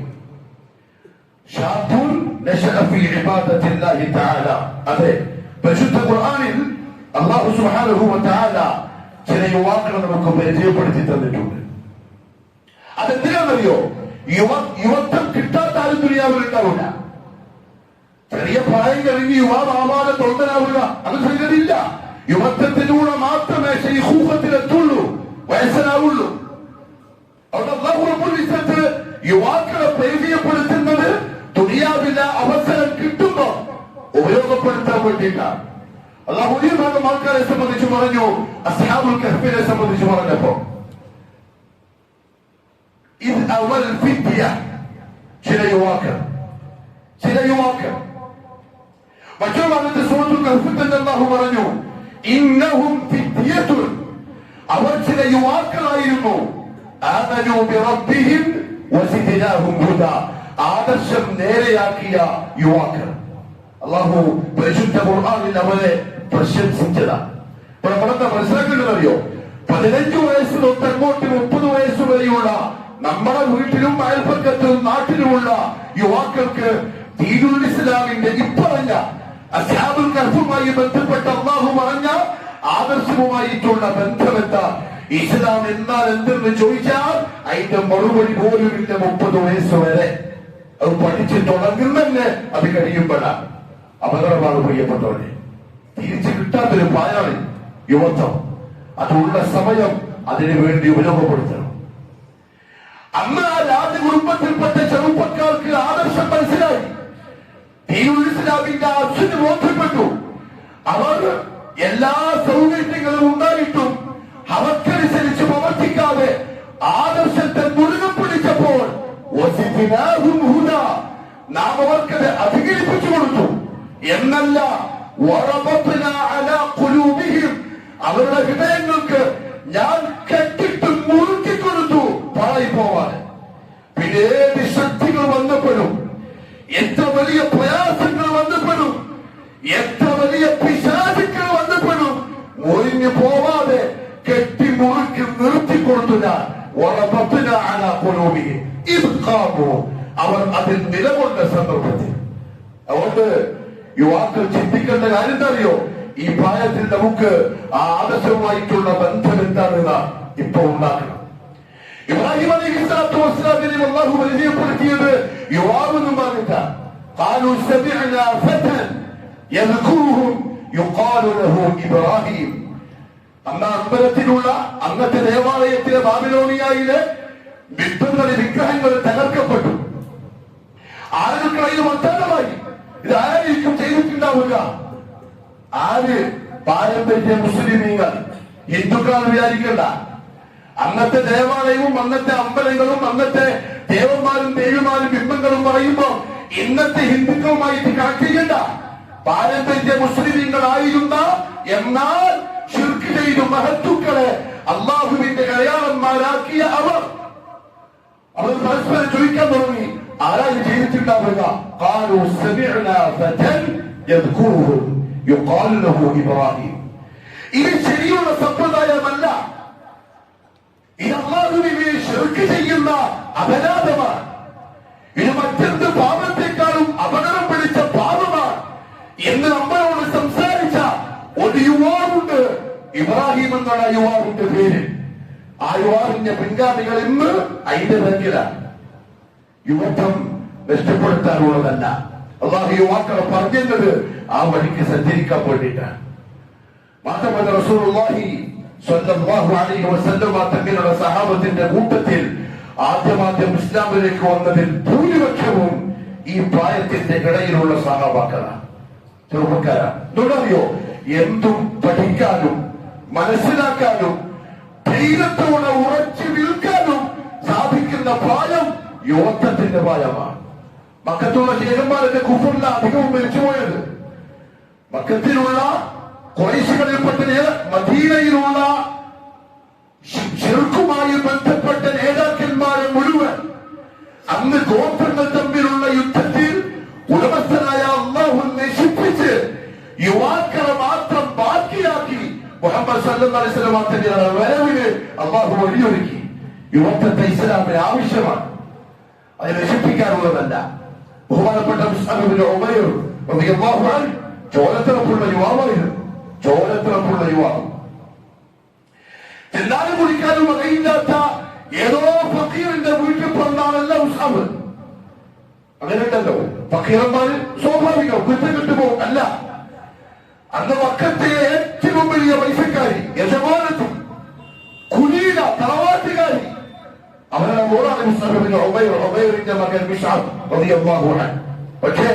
ശാബുൻ നശഅ ഫീ ഇബാദത്തില്ലാഹി തആല. അതെ, പരിശുദ്ധ ഖുർആനിൽ അല്ലാഹു സുബ്ഹാനഹു വ തആല ചില യുവാക്കളെ നമുക്ക് പരിചയപ്പെടുത്തി തന്നിട്ടുണ്ട്. അതെന്തിനാണെന്നറിയോ? യുവത്വം കിട്ടാത്ത ആരും ദുനിയാവിൽ ഉണ്ടാവില്ല. ചെറിയ പ്രായം കഴിഞ്ഞ് യുവാവാതെ തൊണ്ടനാവുക, അത് സംഗതിയില്ല. യുവത്വത്തിലൂടെ മാത്രമേ ശൈഖൂഖത്തിലെത്തുള്ളൂ, വയസ്സനാവുള്ളൂ. അവിടെ അല്ലാഹു റബ്ബുൽ ഇസ്സത്ത് യുവാക്കളെ പരിചയപ്പെടുത്തുന്നത് ദുനിയാവിലെ അവസരം കിട്ടുമ്പോ ഉപയോഗപ്പെടുത്താൻ വേണ്ടിയിട്ടാണ്. അല്ലാഹു ഒരു ഭാഗം ആൾക്കാരെ സംബന്ധിച്ച് പറഞ്ഞു, അസ്ഹാബുൽ കഹ്ഫിനെ സംബന്ധിച്ച് പറഞ്ഞപ്പോ ഇത് അവൽ ഫിത്യ, ചില യുവാക്കൾ മറ്റൊരു ഭാഗത്ത് സൂറത്തുൽ കഹ്ഫിൽ തന്നെ അല്ലാഹു പറഞ്ഞു, ഇന്നഹും ഫിത്യത്തുൻ, അവർ ചില യുവാക്കളായിരുന്നു, ആമനൂ ബിറബ്ബിഹിം വസിദ്നാഹും ഹുദാ, ആദർശം നേരെയാക്കിയ യുവാക്കൾ. അല്ലാഹു പരിശുദ്ധ ഖുർആനിൽ അവരെ പ്രശംസിച്ചതാ. നമ്മളെന്താ മനസ്സിലാക്കേണ്ടതറിയോ? 15 വയസ്സ് തൊട്ട് അങ്ങോട്ട് 30 വയസ്സ് വരെയുള്ള നമ്മുടെ വീട്ടിലും അയൽപക്കത്തിലും നാട്ടിലുമുള്ള യുവാക്കൾക്ക് ദീനുൽ ഇസ്ലാമിന്റെ ഇപ്പറഞ്ഞ അസ്ഹാബുൽ കഹ്ഫുമായി ബന്ധപ്പെട്ട അല്ലാഹു പറഞ്ഞ ആദർശവുമായിട്ടുള്ള ബന്ധമെന്താ? ഇസ്ലാം എന്നാൽ എന്തെന്ന് ചോദിച്ചാൽ അതിന്റെ മറുപടി പോലുമില്ല. 30 വയസ്സ് വരെ അത് പഠിച്ച് തുടങ്ങുന്നതന്നെ അത് കഴിയുമ്പോഴാണ്. അപകടമാണ് പ്രിയപ്പെട്ടവരെ. തിരിച്ചു കിട്ടാത്തൊരു പായാണ് യുവത്വം. അതുള്ള സമയം അതിനു വേണ്ടി ഉപയോഗപ്പെടുത്തണം. അന്ന് ആ രാജകുടുംബത്തിൽപ്പെട്ട ചെറുപ്പക്കാർക്ക് ആദർശം മനസ്സിലായി, ദീനുൽ ഇസ്ലാമിന്റെ അച്ഛന് ബോധ്യപ്പെട്ടു. അവർ എല്ലാ സൗകര്യങ്ങളും ഉണ്ടായിട്ടും അവർക്കനുസരിച്ച് പ്രവർത്തിക്കാതെ ആദർശത്തെ മുറുകെ പിടിച്ചപ്പോൾ നാം അവർക്കത് അധികരിപ്പിച്ചു കൊടുത്തു എന്നല്ല, അവരുടെ ഹൃദയങ്ങൾക്ക് ഞാൻ കെട്ടിട്ട് മുറുക്കിക്കൊടുത്തു പാഴായി പോവാൻ. പിന്നെ ഏത് ശക്തികൾ വന്നപ്പോഴും, എത്ര വലിയ പ്രയാസങ്ങൾ വന്നപ്പോഴും, എത്ര വലിയ പിശാചുക്കൾ വന്നപ്പോഴും ഒഴിഞ്ഞു പോവാതെ കെട്ടി മുറുക്കി നിർത്തിക്കൊടുത്തു. അവർ അതിൽ നിലകൊണ്ട സന്ദർഭത്തിൽ. അതുകൊണ്ട് യുവാക്കൾ ചിന്തിക്കേണ്ട കാര്യം എന്താ അറിയോ? ഈ പ്രായത്തിൽ നമുക്ക് ആ ആദർശവുമായിട്ടുള്ള ബന്ധം എന്താണെന്ന് ഇപ്പൊ ഉണ്ടാക്കണം. ഇബ്രാഹിം അലൈഹിസ്സലാത്തു വസ്സലാമിനെ അല്ലാഹു പരിചയപ്പെടുത്തിയത് യുവാവെന്നും പറഞ്ഞിട്ടാണ്. ഖാലൂ സമിഅനാ ഫതൻ യദ്കുറുഹും യുഖാലു ലഹു ഇബ്രാഹിം. അന്ന് അമ്പലത്തിലുള്ള അന്നത്തെ ദേവാലയത്തിലെ ബാബിലോണിയയിലെ ബിംബങ്ങളിൽ വിഗ്രഹങ്ങൾ തകർക്കപ്പെട്ടു. ആളുകൾക്ക് അതിന് വർത്തമാനമായി. ഇത് ആരായിരിക്കും ചെയ്തിട്ടുണ്ടാവുക? ആര്? പാരമ്പര്യ മുസ്ലിമീങ്ങൾ, ഹിന്ദുക്കൾ വിചാരിക്കണ്ട. അന്നത്തെ ദേവാലയവും അന്നത്തെ അമ്പലങ്ങളും അന്നത്തെ ദേവന്മാരും ദേവിമാരും ബിംബങ്ങളും പറയുമ്പോ ഇന്നത്തെ ഹിന്ദുക്കളുമായിട്ട് കണക്ട് ചെയ്യണ്ട. പാരമ്പര്യ മുസ്ലിമീങ്ങളായിരുന്ന, എന്നാൽ ശിർക്ക് ചെയ്തു മഹത്തുക്കളെ അള്ളാഹുവിന്റെ അടയാളന്മാരാക്കിയ അവർ പരസ്പരം ചോദിക്കാൻ തുടങ്ങി, ആരായി ചെയ്തിട്ടുണ്ടാവുക? ഖാലൂ സമിഅനാ ഫതൻ യദ്കുറുഹും യുഖാലു ലഹു ഇബ്രാഹിം. ഇത് ശരിയുള്ള സമ്പ്രദായമല്ല. ഇത് അല്ലാഹുവിനെ ശിർക്ക് ചെയ്യുന്ന അപരാധമാണ്. ഇത് മറ്റെന്ത് പാപത്തെക്കാളും അപകടം പിടിച്ച പാപമാണ് എന്ന് നമ്മളോട് സംസാരിച്ച ഒരു യുവാവുണ്ട്. ഇബ്രാഹിം എന്നാണ് യുവാവിന്റെ പേര്. ആ യുവാവിന്റെ പിൻഗാമികൾ ഇന്ന് അതിന്റെ ബന്ധത്തിലാണ്. യുവത്വം നഷ്ടപ്പെടുത്താനുള്ളതല്ല. അല്ലാഹു യുവാക്കളെ പറഞ്ഞത് ആ വഴിക്ക് സഞ്ചരിക്കാൻ വേണ്ടിയിട്ടാണ്. മാത്രമല്ല റസൂലുള്ളാഹി സ്വല്ലല്ലാഹു അലൈഹി വസല്ലം തങ്ങളുടെ സഹാബത്തിന്റെ കൂട്ടത്തിൽ ആദ്യം ഇസ്ലാമിലേക്ക് വന്നതിൽ ഭൂരിപക്ഷവും ഈ പ്രായത്തിന്റെ ഇടയിലുള്ള സഹാബാക്കളാണ്, ചെറുപ്പക്കാരാണ്. അറിയോ, എന്തും പഠിക്കാനും മനസ്സിലാക്കാനും ധൈര്യത്തോടെ ഉറച്ചു നിൽക്കാനും സാധിക്കുന്ന പ്രായം യുവത്വത്തിന്റെ പ്രായമാണ്. മക്കത്തുള്ള ശേഖന്മാരുടെ കുഫറിൽ അധികവും മരിച്ചുപോയത്. മക്കത്തിലുള്ള ഖുറൈശികളിൽപ്പെട്ട മദീനയിലുള്ള ശിർക്കുമായി ബന്ധപ്പെട്ട നേതാക്കന്മാരെ മുഴുവൻ അന്ന് ഗോത്രങ്ങൾ തമ്മിലുള്ള യുദ്ധത്തിൽ ഉടമസ്ഥനായ അല്ലാഹു നശിപ്പിച്ച് യുവാക്കളെ മാത്രം ബാക്കിയാക്കി മുഹമ്മദ് സല്ലല്ലാഹു അലൈഹി വസല്ലം തങ്ങളുടെ വരവിന് അല്ലാഹു വഴിയൊരുക്കി. യുവത്വത്തെ ഇസ്ലാമിന് ആവശ്യമാണ്, അത് നശിപ്പിക്കാനുള്ളതല്ല. ബഹുമാനപ്പെട്ട മുസ്അബ് ഇബ്നു ഉമൈർ റളിയല്ലാഹു അൻഹു ചോരത്തിറപ്പുള്ള യുവാവായിരുന്നു. ചോരത്തിറപ്പുള്ള യുവാവ്, തിന്നാനും കുടിക്കാനും വകയില്ലാത്ത ഏതോ ഫക്കീറിന്റെ വീട്ടിൽ പിറന്നാണല്ല മുസ്അബ്. അങ്ങനെ ഉണ്ടല്ലോ ഫക്കീറന്മാര്, സ്വാഭാവികം കുറ്റം കിട്ടുപോകും. അല്ല, അന്ന് മക്കത്തെ ഏറ്റവും വലിയ പൈസക്കാരി, യജമാനത്തും കുലീന തറവാട്ടുകാരി, അവരുടെ മോളാണ് മുസ്അബ് ഇബ്നു ഉമൈർ, ഉമൈറിന്റെ മകൻ മിസ്അബ് റളിയല്ലാഹു അൻഹു. പക്ഷേ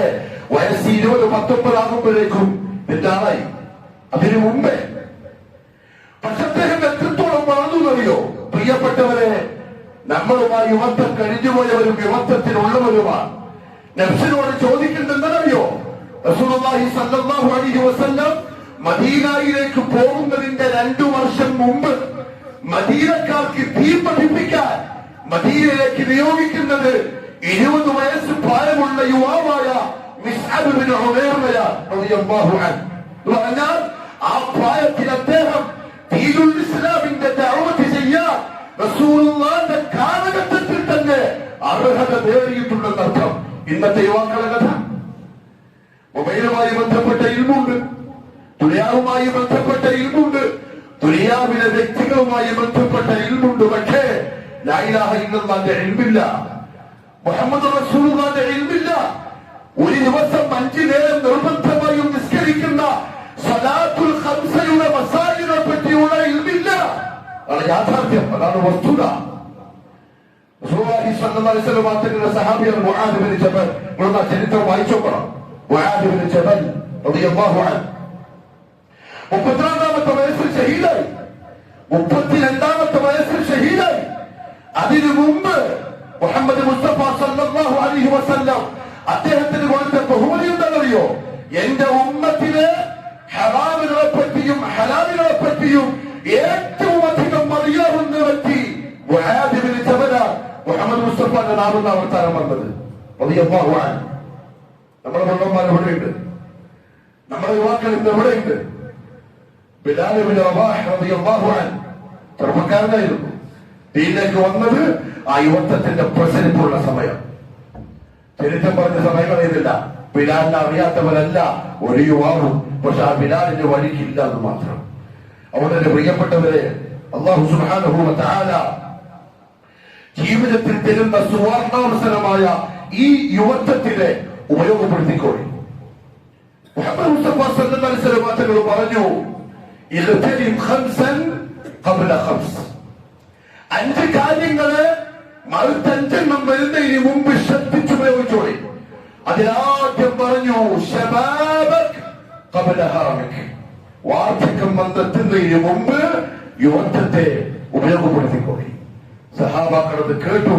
വയസ്സ് 20-19 ആകുമ്പോഴേക്കും തെറ്റാറായി. അതിനു മുമ്പേ പക്ഷെ അദ്ദേഹം എത്രത്തോളം വളർന്നറിയോ? പ്രിയപ്പെട്ടവരെ, നമ്മളുമായി യുവത്വം കഴിഞ്ഞുപോയവരും യുവത്വത്തിനുള്ളവരുമാണ്. നഫ്സിനോട് ചോദിക്കേണ്ടെന്നറിയോ? റസൂലുള്ളാഹി സ്വല്ലല്ലാഹു അലൈഹി വസല്ലം മദീനയിലേക്ക് പോകുന്നതിന്റെ 2 വർഷം മുമ്പ് മദീനക്കാർക്ക് തീ പഠിപ്പിക്കാൻ മദീനയിലേക്ക് നിയോഗിക്കുന്നത് 20 വയസ്സ് പ്രായമുള്ള യുവാവായ മിസ്അബ് ഇബ്നു ഉമൈർ റളിയല്ലാഹു അൻഹു. പറഞ്ഞാൽ ആ പ്രായത്തിൽ അദ്ദേഹം ദീനുൽ ഇസ്ലാമിന്റെ ദഅവത്ത് ചെയ്യാൻ റസൂലുള്ളാഹിന്റെ കാലഘട്ടത്തിൽ തന്നെ അർഹത നേടിയിട്ടുണ്ടെന്നർത്ഥം. ഇന്നത്തെ യുവാക്കളെ കഥ മൊബൈലുമായി ബന്ധപ്പെട്ട ഇൽമുണ്ട്, ദുനിയാവുമായി ബന്ധപ്പെട്ട ഇൽമുണ്ട്, ദുനിയാവിലെ വ്യക്തികളുമായി ബന്ധപ്പെട്ട ഇൽമുണ്ട്. പക്ഷേ ലാ ഇലാഹ ഇല്ലല്ലാഹുവിന്റെ ഇൽമില്ല, മുഹമ്മദ് റസൂലുള്ളാഹിന്റെ ഇൽമില്ല. ഒരു ദിവസം 5 നേരം നിർബന്ധമായും നിസ്കരിക്കുന്ന സലാത്തുൽ ഖംസയുടെ മസാലിനെ പറ്റിയുള്ള ഇൽമില്ല. അതാണ് യാഥാർത്ഥ്യം, അതാണ് വസ്തുത. റസൂലുള്ളാഹി സ്വല്ലല്ലാഹു അലൈഹി വസല്ലം തങ്ങളുടെ സഹാബിയാണ് മുആദ് ഇബ്നു ജബൽ. നിങ്ങൾ ചരിത്രം വായിച്ചോക്കണം. മുആദ് ഇബ്നു ജബൽ റളിയല്ലാഹു അൻഹു 32ാമത്തെ വയസ്സിൽ ഷഹീദായി. 32ാമത്തെ വയസ്സിൽ ഷഹീദായി. അതിനു മുമ്പ് മുഹമ്മദ് മുസ്തഫ സല്ലല്ലാഹു അലൈഹി വസല്ലം അദ്ദേഹത്തിന് കൊടുത്ത ബഹുമതി എന്താണെന്നറിയോ? എന്റെ ഉമ്മത്തിലെ ഹറാമിനെ പറ്റിയും ഹലാലിനെ പറ്റിയും ഏറ്റവും അധികം അറിയാവുന്ന വ്യക്തി മുആദ് ഇബ്നു ജബൽ. മുഹമ്മദ് മുസ്തഫയുടെ നാമം അവതാരം വന്നത് റളിയല്ലാഹു അൻഹു. നമ്മുടെ മണ്ണന്മാർ എവിടെയുണ്ട്? നമ്മുടെ യുവാക്കൾ ഇന്ന് എവിടെയുണ്ട്? ബിലാൽ ഇബ്നു റബാഹ് റളിയല്ലാഹു അൻഹു ചെറുപ്പക്കാരനായിരുന്നു. ദീനിലേക്ക് വന്നത് ആ യുവത്വത്തിന്റെ പ്രസരിപ്പുള്ള സമയം. ചരിത്രം പറഞ്ഞ സമയം അറിയുന്നില്ല. ബിലാലിനെ അറിയാത്തവരല്ല ഒരു യുവാവും. പക്ഷെ ആ ബിലാലിന്റെ വഴിക്കില്ല എന്ന് മാത്രം. അവിടെ പ്രിയപ്പെട്ടവരെ, അല്ലാഹു സുബ്ഹാനഹു വ തആല ജീവിതത്തിൽ തരുന്ന സുവർണാവസരമായ ഈ യുവത്വത്തിനെ ഉപയോഗപ്പെടുത്തിക്കോളി. മുഹമ്മദ് മുസ്തഫ സല്ലല്ലാഹു അലൈഹി വസല്ലം തങ്ങൾ പറഞ്ഞു, ഇൽതനിം ഖംസൻ ഖബ്ല ഖംസ്. 5 കാര്യങ്ങളെ മറുത്തഞ്ചെണ്ണം വരുന്നതിന് മുമ്പ് ശ്രദ്ധിച്ചു പ്രയോഗിച്ചോളി. അതിലാദ്യം പറഞ്ഞു ശബാബക് ഖബ്ല ഹറമിക്. വാർദ്ധക്യം വന്നെത്തുന്നതിന് മുമ്പ് യുവത്വത്തെ ഉപയോഗപ്പെടുത്തിക്കോളി. സഹാബാക്കളത് കേട്ടു,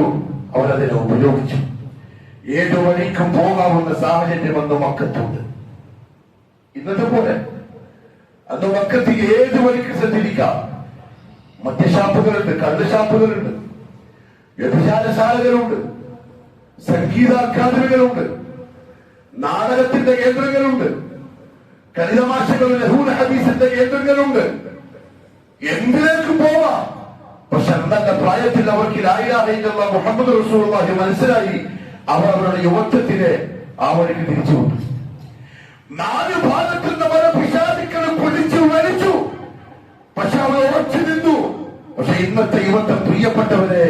അവരതിനെ ഉപയോഗിച്ചു. 7 വഴിക്കും പോകാവുന്ന സാഹചര്യം അന്ന് മക്കത്തുണ്ട്. ഇന്നത്തെ പോലെ അന്ന് മക്കത്ത് 7 വഴിക്ക് സഞ്ചരിക്കാം. മദ്യഷാപ്പുകളുണ്ട്, കള്ളുഷാപ്പുകളുണ്ട്, വ്യഭിചാരശാലകളുണ്ട്, സംഗീത അക്കാദമികളുണ്ട്, നാടകത്തിന്റെ കേന്ദ്രങ്ങളുണ്ട്, കളിതമാശകൾ, ലഹൂൽ ഹദീസിന്റെ കേന്ദ്രങ്ങളുണ്ട്. എന്തിലേക്കും പോവാം. പക്ഷെ അന്നത്തെ പ്രായത്തിൽ അവർക്ക് ലാ ഇലാഹ ഇല്ലല്ലാഹ് മുഹമ്മദ് റസൂലുള്ളാഹി മനസ്സിലായി. അവർ അവരുടെ യുവത്വത്തിനെ ആ വഴിക്ക് തിരിച്ചുവിട്ടു. 4 ഭാഗത്തു നിന്ന് പിശാചുക്കളും പിടിച്ചു വലിച്ചു. പക്ഷെ അവർ ഉറച്ചു നിന്നു. പക്ഷെ ഇന്നത്തെ യുവത്വം പ്രിയപ്പെട്ടവരെ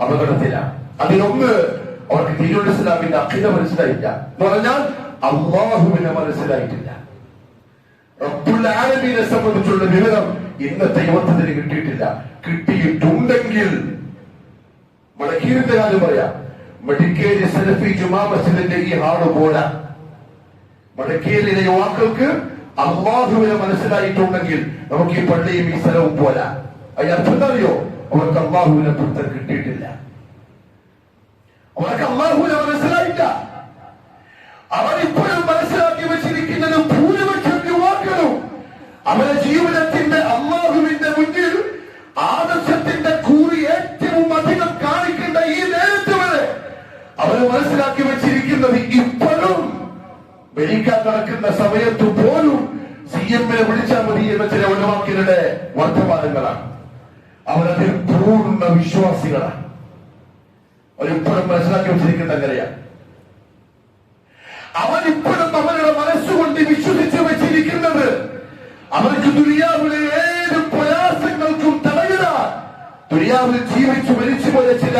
അപകടത്തിലാണ്. അതിലൊന്ന്, അവർക്ക് ദീനുൽ ഇസ്ലാമിന്റെ അഖീദ മനസ്സിലായില്ല. എന്ന് പറഞ്ഞാൽ അല്ലാഹുവിനെ മനസ്സിലായിട്ടില്ല. റബ്ബുൽ ആലമീനെ സംബന്ധിച്ചുള്ള വിവരം ഇന്നത്തെ യുവത്വത്തിന് കിട്ടിയിട്ടില്ല. കിട്ടിയിട്ടുണ്ടെങ്കിൽ മടക്കീരിന്റെ കാര്യം പറയാം. മടിക്കേരി സലഫി ജുമാ മസ്ജിദിന്റെ ഈ ഹാള് പോരാ. മടക്കേരിയിലെ യുവാക്കൾക്ക് അള്ളാഹുവിനെ മനസ്സിലായിട്ടുണ്ടെങ്കിൽ നമുക്ക് ഈ പള്ളിയും ഈ സ്ഥലവും പോരാ. അതിനർത്ഥം എന്താ അറിയോ? അവർക്ക് അള്ളാഹുവിനെ പുറത്ത് കിട്ടിയിട്ടില്ല, അവർക്ക് അള്ളാഹുവിനെ മനസ്സിലായില്ല. അവരിപ്പോഴും മനസ്സിലാക്കി വെച്ചിരിക്കുന്നത് ഭൂരിപക്ഷം യുവാക്കളും അവരുടെ ജീവിതത്തിന്റെ അള്ളാഹുവിന്റെ മുന്നിൽ ആദർശത്തിന്റെ കൂറി ഏറ്റവും അധികം കാണിക്കേണ്ട ഈ നേരത്തെ വരെ അവർ മനസ്സിലാക്കി വെച്ചിരിക്കുന്നത് ഇപ്പോഴും ഭരിക്കാൻ നടക്കുന്ന സമയത്ത് പോലും CM-നെ വിളിച്ചാൽ മതി എന്ന ചില ഉലമാക്കളുടെ വർത്തമാനങ്ങളാണ്. അവരതിൽ പൂർണ്ണ വിശ്വാസികളാണ്. അവരിപ്പോഴും മനസ്സിലാക്കി വെച്ചിരിക്കുന്ന അങ്ങനെയാണ്. അവരിപ്പോഴും അവരുടെ മനസ്സുകൊണ്ട് വിശ്വസിച്ച് വെച്ചിരിക്കുന്നത് അവർക്ക് ദുനിയാവിലെ ഏത് പ്രയാസങ്ങൾക്കും തടയിടാൻ ദുനിയാവിൽ ജീവിച്ചു മരിച്ചുപോയ ചില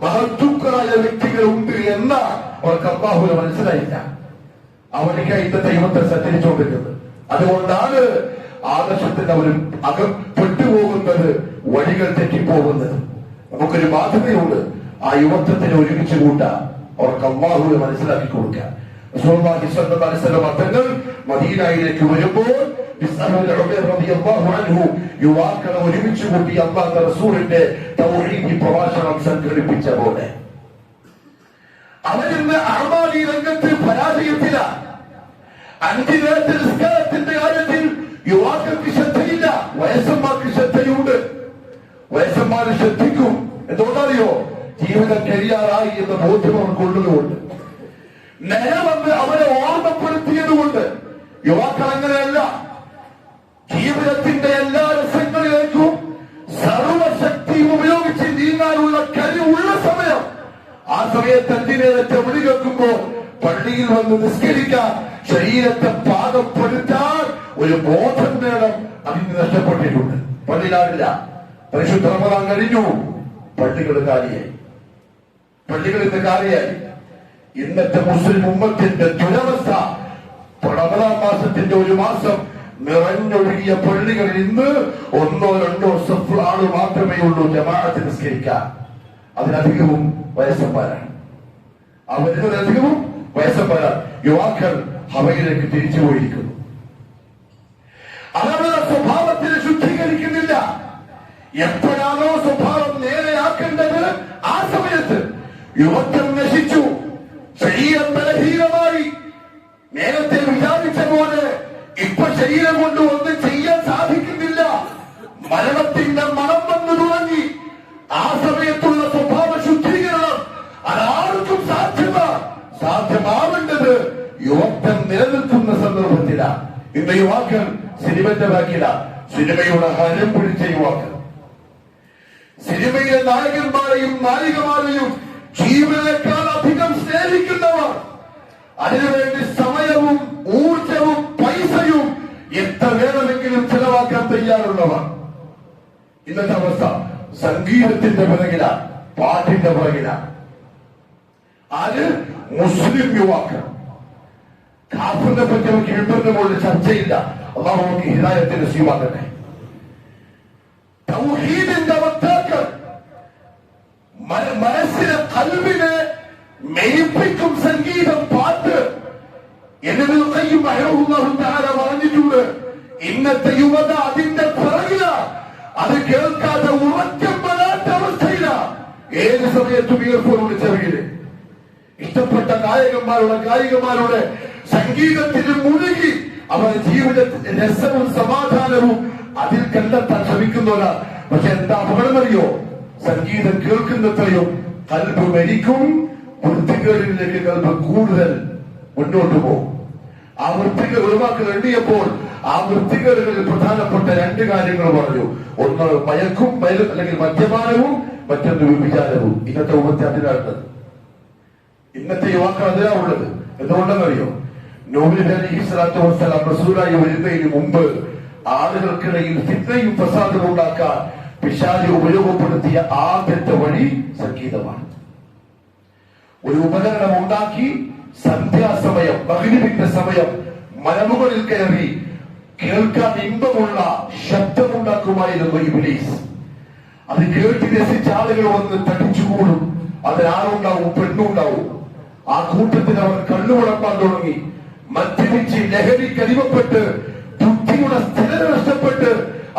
മഹത്തുക്കളായ വ്യക്തികളുണ്ട് എന്ന അവർക്ക് അല്ലാഹുവിനെ മനസ്സിലായില്ല. അവർക്ക് ഇന്നത്തെ ദൈവത്തെ സഞ്ചരിച്ചുകൊണ്ടിരിക്കുന്നത്. അതുകൊണ്ടാണ് ആദർശത്തിന് അവർ പെട്ടുപോകുന്നത്, വഴികൾ തെറ്റിപ്പോകുന്നത്. നമുക്കൊരു ബാധ്യതയുണ്ട്. ആ യുവത്വത്തിന് ഒരുമിച്ച് കൂട്ടാൻ അവർക്ക് അല്ലാഹുവിനെ മനസ്സിലാക്കി കൊടുക്കാൻ. റസൂലുള്ളാഹി സ്വല്ലല്ലാഹു അലൈഹി വസല്ലം തങ്ങൾ മദീനയിലേക്ക് വരുമ്പോൾ യുവാക്കളെ ഒരുമിച്ച് കൂട്ടി അല്ലാഹുവിന്റെ റസൂലിന്റെ തൗഹീദ് പ്രഭാഷണം സംഘടിപ്പിച്ച പോലെ അവരിന്ന് അഅ്മാലി രംഗത്ത് പരാജയത്തിലാണ്. 5 നേരത്തെ നിസ്കാരത്തിന്റെ കാര്യത്തിൽ യുവാക്കൾക്ക് ശ്രദ്ധയില്ല, വയസ്സന്മാർക്ക് ശ്രദ്ധയുണ്ട്. വയസ്സന്മാര് ശ്രദ്ധിക്കും. എന്തുകൊണ്ടറിയോ? ജീവിതം കഴിയാറായി എന്ന ബോധ്യം അവർക്കുള്ളതുകൊണ്ട്, നേരമെന്ന് അവരെ ഓർമ്മപ്പെടുത്തിയതുകൊണ്ട്. യുവാക്കൾ അങ്ങനെയല്ല. ജീവിതത്തിന്റെ എല്ലാ രസങ്ങളിലേക്കും സർവശക്തിയും ഉപയോഗിച്ച് നീങ്ങാനുള്ള കഴിവുള്ള സമയം. ആ സമയത്ത് 5 നേരത്തെ വിളി കേൾക്കുമ്പോൾ പള്ളിയിൽ വന്ന് നിസ്കരിക്കാൻ, ശരീരത്തെ പാകപ്പെടുത്താൻ ഒരു ബോധം നേടം അതിന് നഷ്ടപ്പെട്ടിട്ടുണ്ട്. പള്ളിയിലാവില്ല. പരിശുദ്ധ റമദാൻ കഴിഞ്ഞു, പള്ളികൾ കാലിയായി. പള്ളികൾ ഇന്ന് കാലിയായി. ഇന്നത്തെ മുസ്ലിം ഉമ്മത്തിന്റെ ദുരവസ്ഥ. റമദാൻ മാസത്തിന്റെ ഒരു മാസം നിറഞ്ഞൊഴുകിയ പള്ളികളിൽ ഇന്ന് 1-2 സഫ് ആള് മാത്രമേ ഉള്ളൂ ജമാഅത്ത് നിസ്കരിക്കാൻ. അതിനധികവും വയസ്സന്മാരാണ്. അവരിലധികവും വയസ്സന്മാരാണ്. യുവാക്കൾ ഹവയിലേക്ക് തിരിച്ചു പോയിരിക്കുന്നു. അവരുടെ സ്വഭാവത്തിന് ശുദ്ധീകരിക്കുന്നില്ല. എപ്പോഴാണോ സ്വഭാവം നേരെയാക്കേണ്ടത് ആ സമയത്ത് യുവത്വം നശിച്ചു, ശരീരം ബലഹീനമായി. നേരത്തെ വിചാരിച്ച പോലെ ഇപ്പൊ ശരീരം കൊണ്ട് ഒന്നും ചെയ്യാൻ സാധിക്കുന്നില്ല. മരണത്തിന്റെ മണം വന്നു തുടങ്ങി. ആ സമയത്തുള്ള സ്വഭാവ ശുദ്ധീകരണം അതാർക്കും സാധ്യമാവേണ്ടത് യുവത്വം നിലനിൽക്കുന്ന സന്ദർഭത്തിലാണ്. ഇന്ന് യുവാക്കൾ സിനിമന്റെ ബാക്കിലാണ്. സിനിമയുടെ ഹരം പിടിച്ച യുവാക്കൾ, സിനിമയിലെ നായകന്മാരെയും നായികമാരെയും ജീവനേക്കാൾ അധികം സ്നേഹിക്കുന്നവർ, അതിനുവേണ്ടി സമയവും ഊർജവും പൈസയും എത്ര വേണമെങ്കിലും ചെലവാക്കാൻ തയ്യാറുള്ളവർ. ഇന്നത്തെ അവസ്ഥ സംഗീതത്തിന്റെ പിറകിലാണ്, പാട്ടിന്റെ പിറകിലാണ്. അത് മുസ്ലിം യുവാക്കൾ. കാഫിറിനെ പറ്റി നമുക്ക് ഹിബറിന്റെ മുകളിൽ ചർച്ചയില്ല. അല്ലാഹു നമുക്ക് ഹിദായത്തിന് നസീബാക്കട്ടെ. തൗഹീദിന്റെ വക്താക്കൾ മനസ്സിനെ ഖൽബിനെ മെയ്പ്പിക്കും സംഗീതം, പാട്ട്. എന്നതിൽ പറഞ്ഞിട്ടുണ്ട്, ഇന്നത്തെ യുവത അതിന്റെ പിറകില. അത് കേൾക്കാതെ ഉറക്കം വരാത്ത അവസ്ഥയില. ഏത് സമയത്തും ഇയർഫോൺ വിളിച്ചവയില് ഇഷ്ടപ്പെട്ട ഗായികമാരുടെ സംഗീതത്തിന് മുഴുകി അവരുടെ ജീവിതത്തിന്റെ രസവും സമാധാനവും അതിൽ കണ്ടെത്താൻ ശ്രമിക്കുന്നവരാണ്. പക്ഷെ എന്താ അപകടമറിയോ? സംഗീതം കേൾക്കുന്നത്രയും കൽബ് മരിക്കും, വൃത്തികേടിലേക്ക് കൽബ് കൂടുതൽ മുന്നോട്ട് പോകും. ആ വൃത്തികൾ ഒഴിവാക്കൽ എണ്ണിയപ്പോൾ ആ വൃത്തികേടുകളിൽ പ്രധാനപ്പെട്ട 2 കാര്യങ്ങൾ പറഞ്ഞു. ഒന്ന് മയക്കും അല്ലെങ്കിൽ മദ്യപാനവും, മറ്റൊന്ന് വ്യഭിചാരവും. ഇന്നത്തെ ഉമ്മത്തെ അതിനാണുള്ളത്. ഇന്നത്തെ യുവാക്കൾ അതിനാണുള്ളത്. എന്തുകൊണ്ടെന്നറിയോ? നൂഹ് നബി അലൈഹി സ്വലാത്തു വസ്സലാം റസൂലായി വരുന്നതിന് മുമ്പ് ആളുകൾക്കിടയിൽ ഫിത്നയും ഫസാദും ഉണ്ടാക്കാൻ പിശാച് ഉപയോഗപ്പെടുത്തിയ ആദ്യത്തെ വഴി സംഗീതമാണ്. ഒരു ഉപകരണം ഉണ്ടാക്കി സന്ധ്യാസമയം, മഗ്‌രിബിന്റെ സമയം മലമുകളിൽ കയറി കേൾക്കാൻ ഇമ്പമുള്ള ശബ്ദമുണ്ടാക്കുമായിരുന്നു ഇബ്ലീസ്. അത് കേട്ട് രസിച്ച ആളുകൾ വന്ന് തടിച്ചുകൂടും. അതിനാളുണ്ടാവും, പെണ്ണുണ്ടാവും. ആ കൂട്ടത്തിൽ അവർ കണ്ണുവിളപ്പാൻ തുടങ്ങി. മദ്യപിച്ച് ലഹരിക്കടിമപ്പെട്ട് ബുദ്ധിയുടെ സ്ഥിരത നഷ്ടപ്പെട്ട്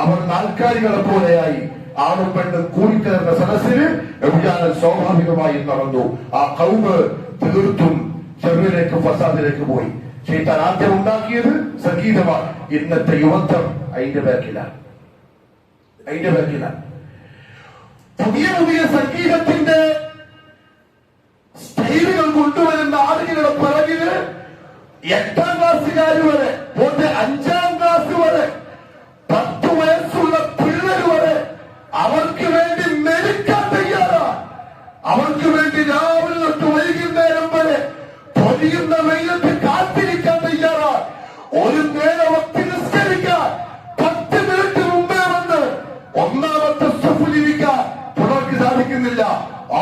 അവർ നാൽക്കാലികളെ പോലെയായി. ആണും പെണ്ണും കൂടിക്കലർന്ന സദസ്സിന് വ്യഭിചാരം സ്വാഭാവികമായി നടന്നു. ആ ഖൗമ് തീർത്തും ചെറുവിലേക്ക് ഫസാദിലേക്ക് പോയി. ശൈത്താൻ ആദ്യം ഉണ്ടാക്കിയത് സംഗീതമാണ്. ഇന്നത്തെ യുവത്വം അതിന്റെ ബാക്കിലാണ്. പുതിയ പുതിയ സംഗീതത്തിന്റെ സ്റ്റൈലുകൾ കൊണ്ടുവരുന്ന ആളുകളുടെ പിറകില് 8ാം ക്ലാസ്സുകാർ വരെ, 5ാം ക്ലാസ് വരെ, 10 വയസ്സുള്ള പിള്ളേർ വരെ അവർക്ക് വേണ്ടി മെരുക്കാൻ തയ്യാറാണ്. അവർക്ക് വേണ്ടി രാവിലെ തൊട്ട് വൈകുന്നേരം വരെ പൊരിയുന്ന വെയിലത്ത് കാത്തിരിക്കാൻ തയ്യാറാണ്. ഒരു നേരം നിസ്കരിക്കാൻ 10 മിനിറ്റ് മുമ്പേ വന്ന് 1ാമത്തെ സഫലിരിക്കാൻ പുലർക്ക് സാധിക്കുന്നില്ല.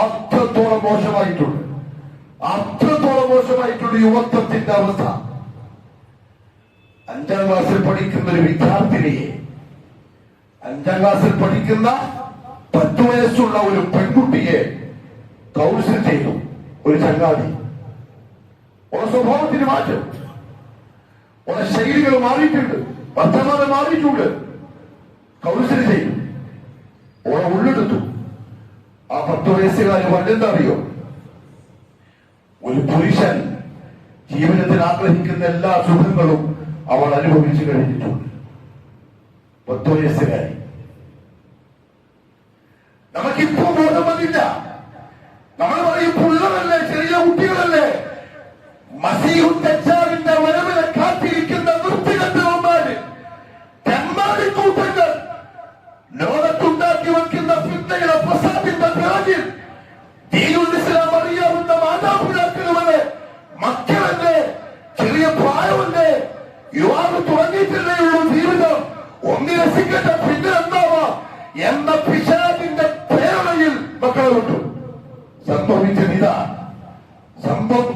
അത്രത്തോളം മോശമായിട്ടുണ്ട് യുവത്വത്തിന്റെ അവസ്ഥ. 5ാം ക്ലാസ്സിൽ പഠിക്കുന്ന ഒരു വിദ്യാർത്ഥിനിയെ, 5ാം ക്ലാസ്സിൽ പഠിക്കുന്ന 10 വയസ്സുള്ള ഒരു പെൺകുട്ടിയെ കൗൺസിൽ ചെയ്തു ഒരു ചങ്ങാതി. ഓരോ സ്വഭാവത്തിന് മാറ്റം, ഓരോ ശൈലികൾ മാറിയിട്ടുണ്ട്, വർത്തമാനം മാറിയിട്ടുണ്ട്. കൗൺസിൽ ചെയ്തു, ഓരോ ഉള്ളെടുത്തു. ആ 10 വയസ്സുകാരി പറഞ്ഞെന്താ അറിയോ? ഒരു പുരുഷൻ ജീവിതത്തിൽ ആഗ്രഹിക്കുന്ന എല്ലാ സുഖങ്ങളും അവൾ അനുഭവിച്ചു കഴിഞ്ഞിട്ടുണ്ട്. 10 വയസ്സുകാരി. നമുക്കിപ്പോ ബോധം വന്നില്ല. നമ്മൾ പറയും പിള്ളേരല്ലേ, ചെറിയ കുട്ടികളല്ലേ. മസീഹു ദജ്ജാലിന്റെ വരവിനെ കാത്തിരിക്കുന്ന വൃത്തികെട്ടവന്മാര്, തെമ്മാടിക്കൂട്ടങ്ങൾ ലോകത്തുണ്ടാക്കി വെക്കുന്ന ഫിത്നയുടെ പ്രസാദിന്റെ പിറകിൽ ദീനുൽ ഇസ്ലാം അറിയാവുന്ന മാതാപിതാക്കൾ വരെ, മക്കളല്ലേ, ചെറിയ പ്രായമല്ലേ, യുവാവ് തുടങ്ങിയിട്ടില്ലേയുള്ളൂ ജീവിതം, ഒന്ന് രസിക്കട്ടെ പിന്നെ എന്താവാ എന്ന പിശാചിന്റെ പ്രേരണയിൽ മക്കളെ വിട്ടു. സംഭവിച്ചത് ഇതാ. സംഭവം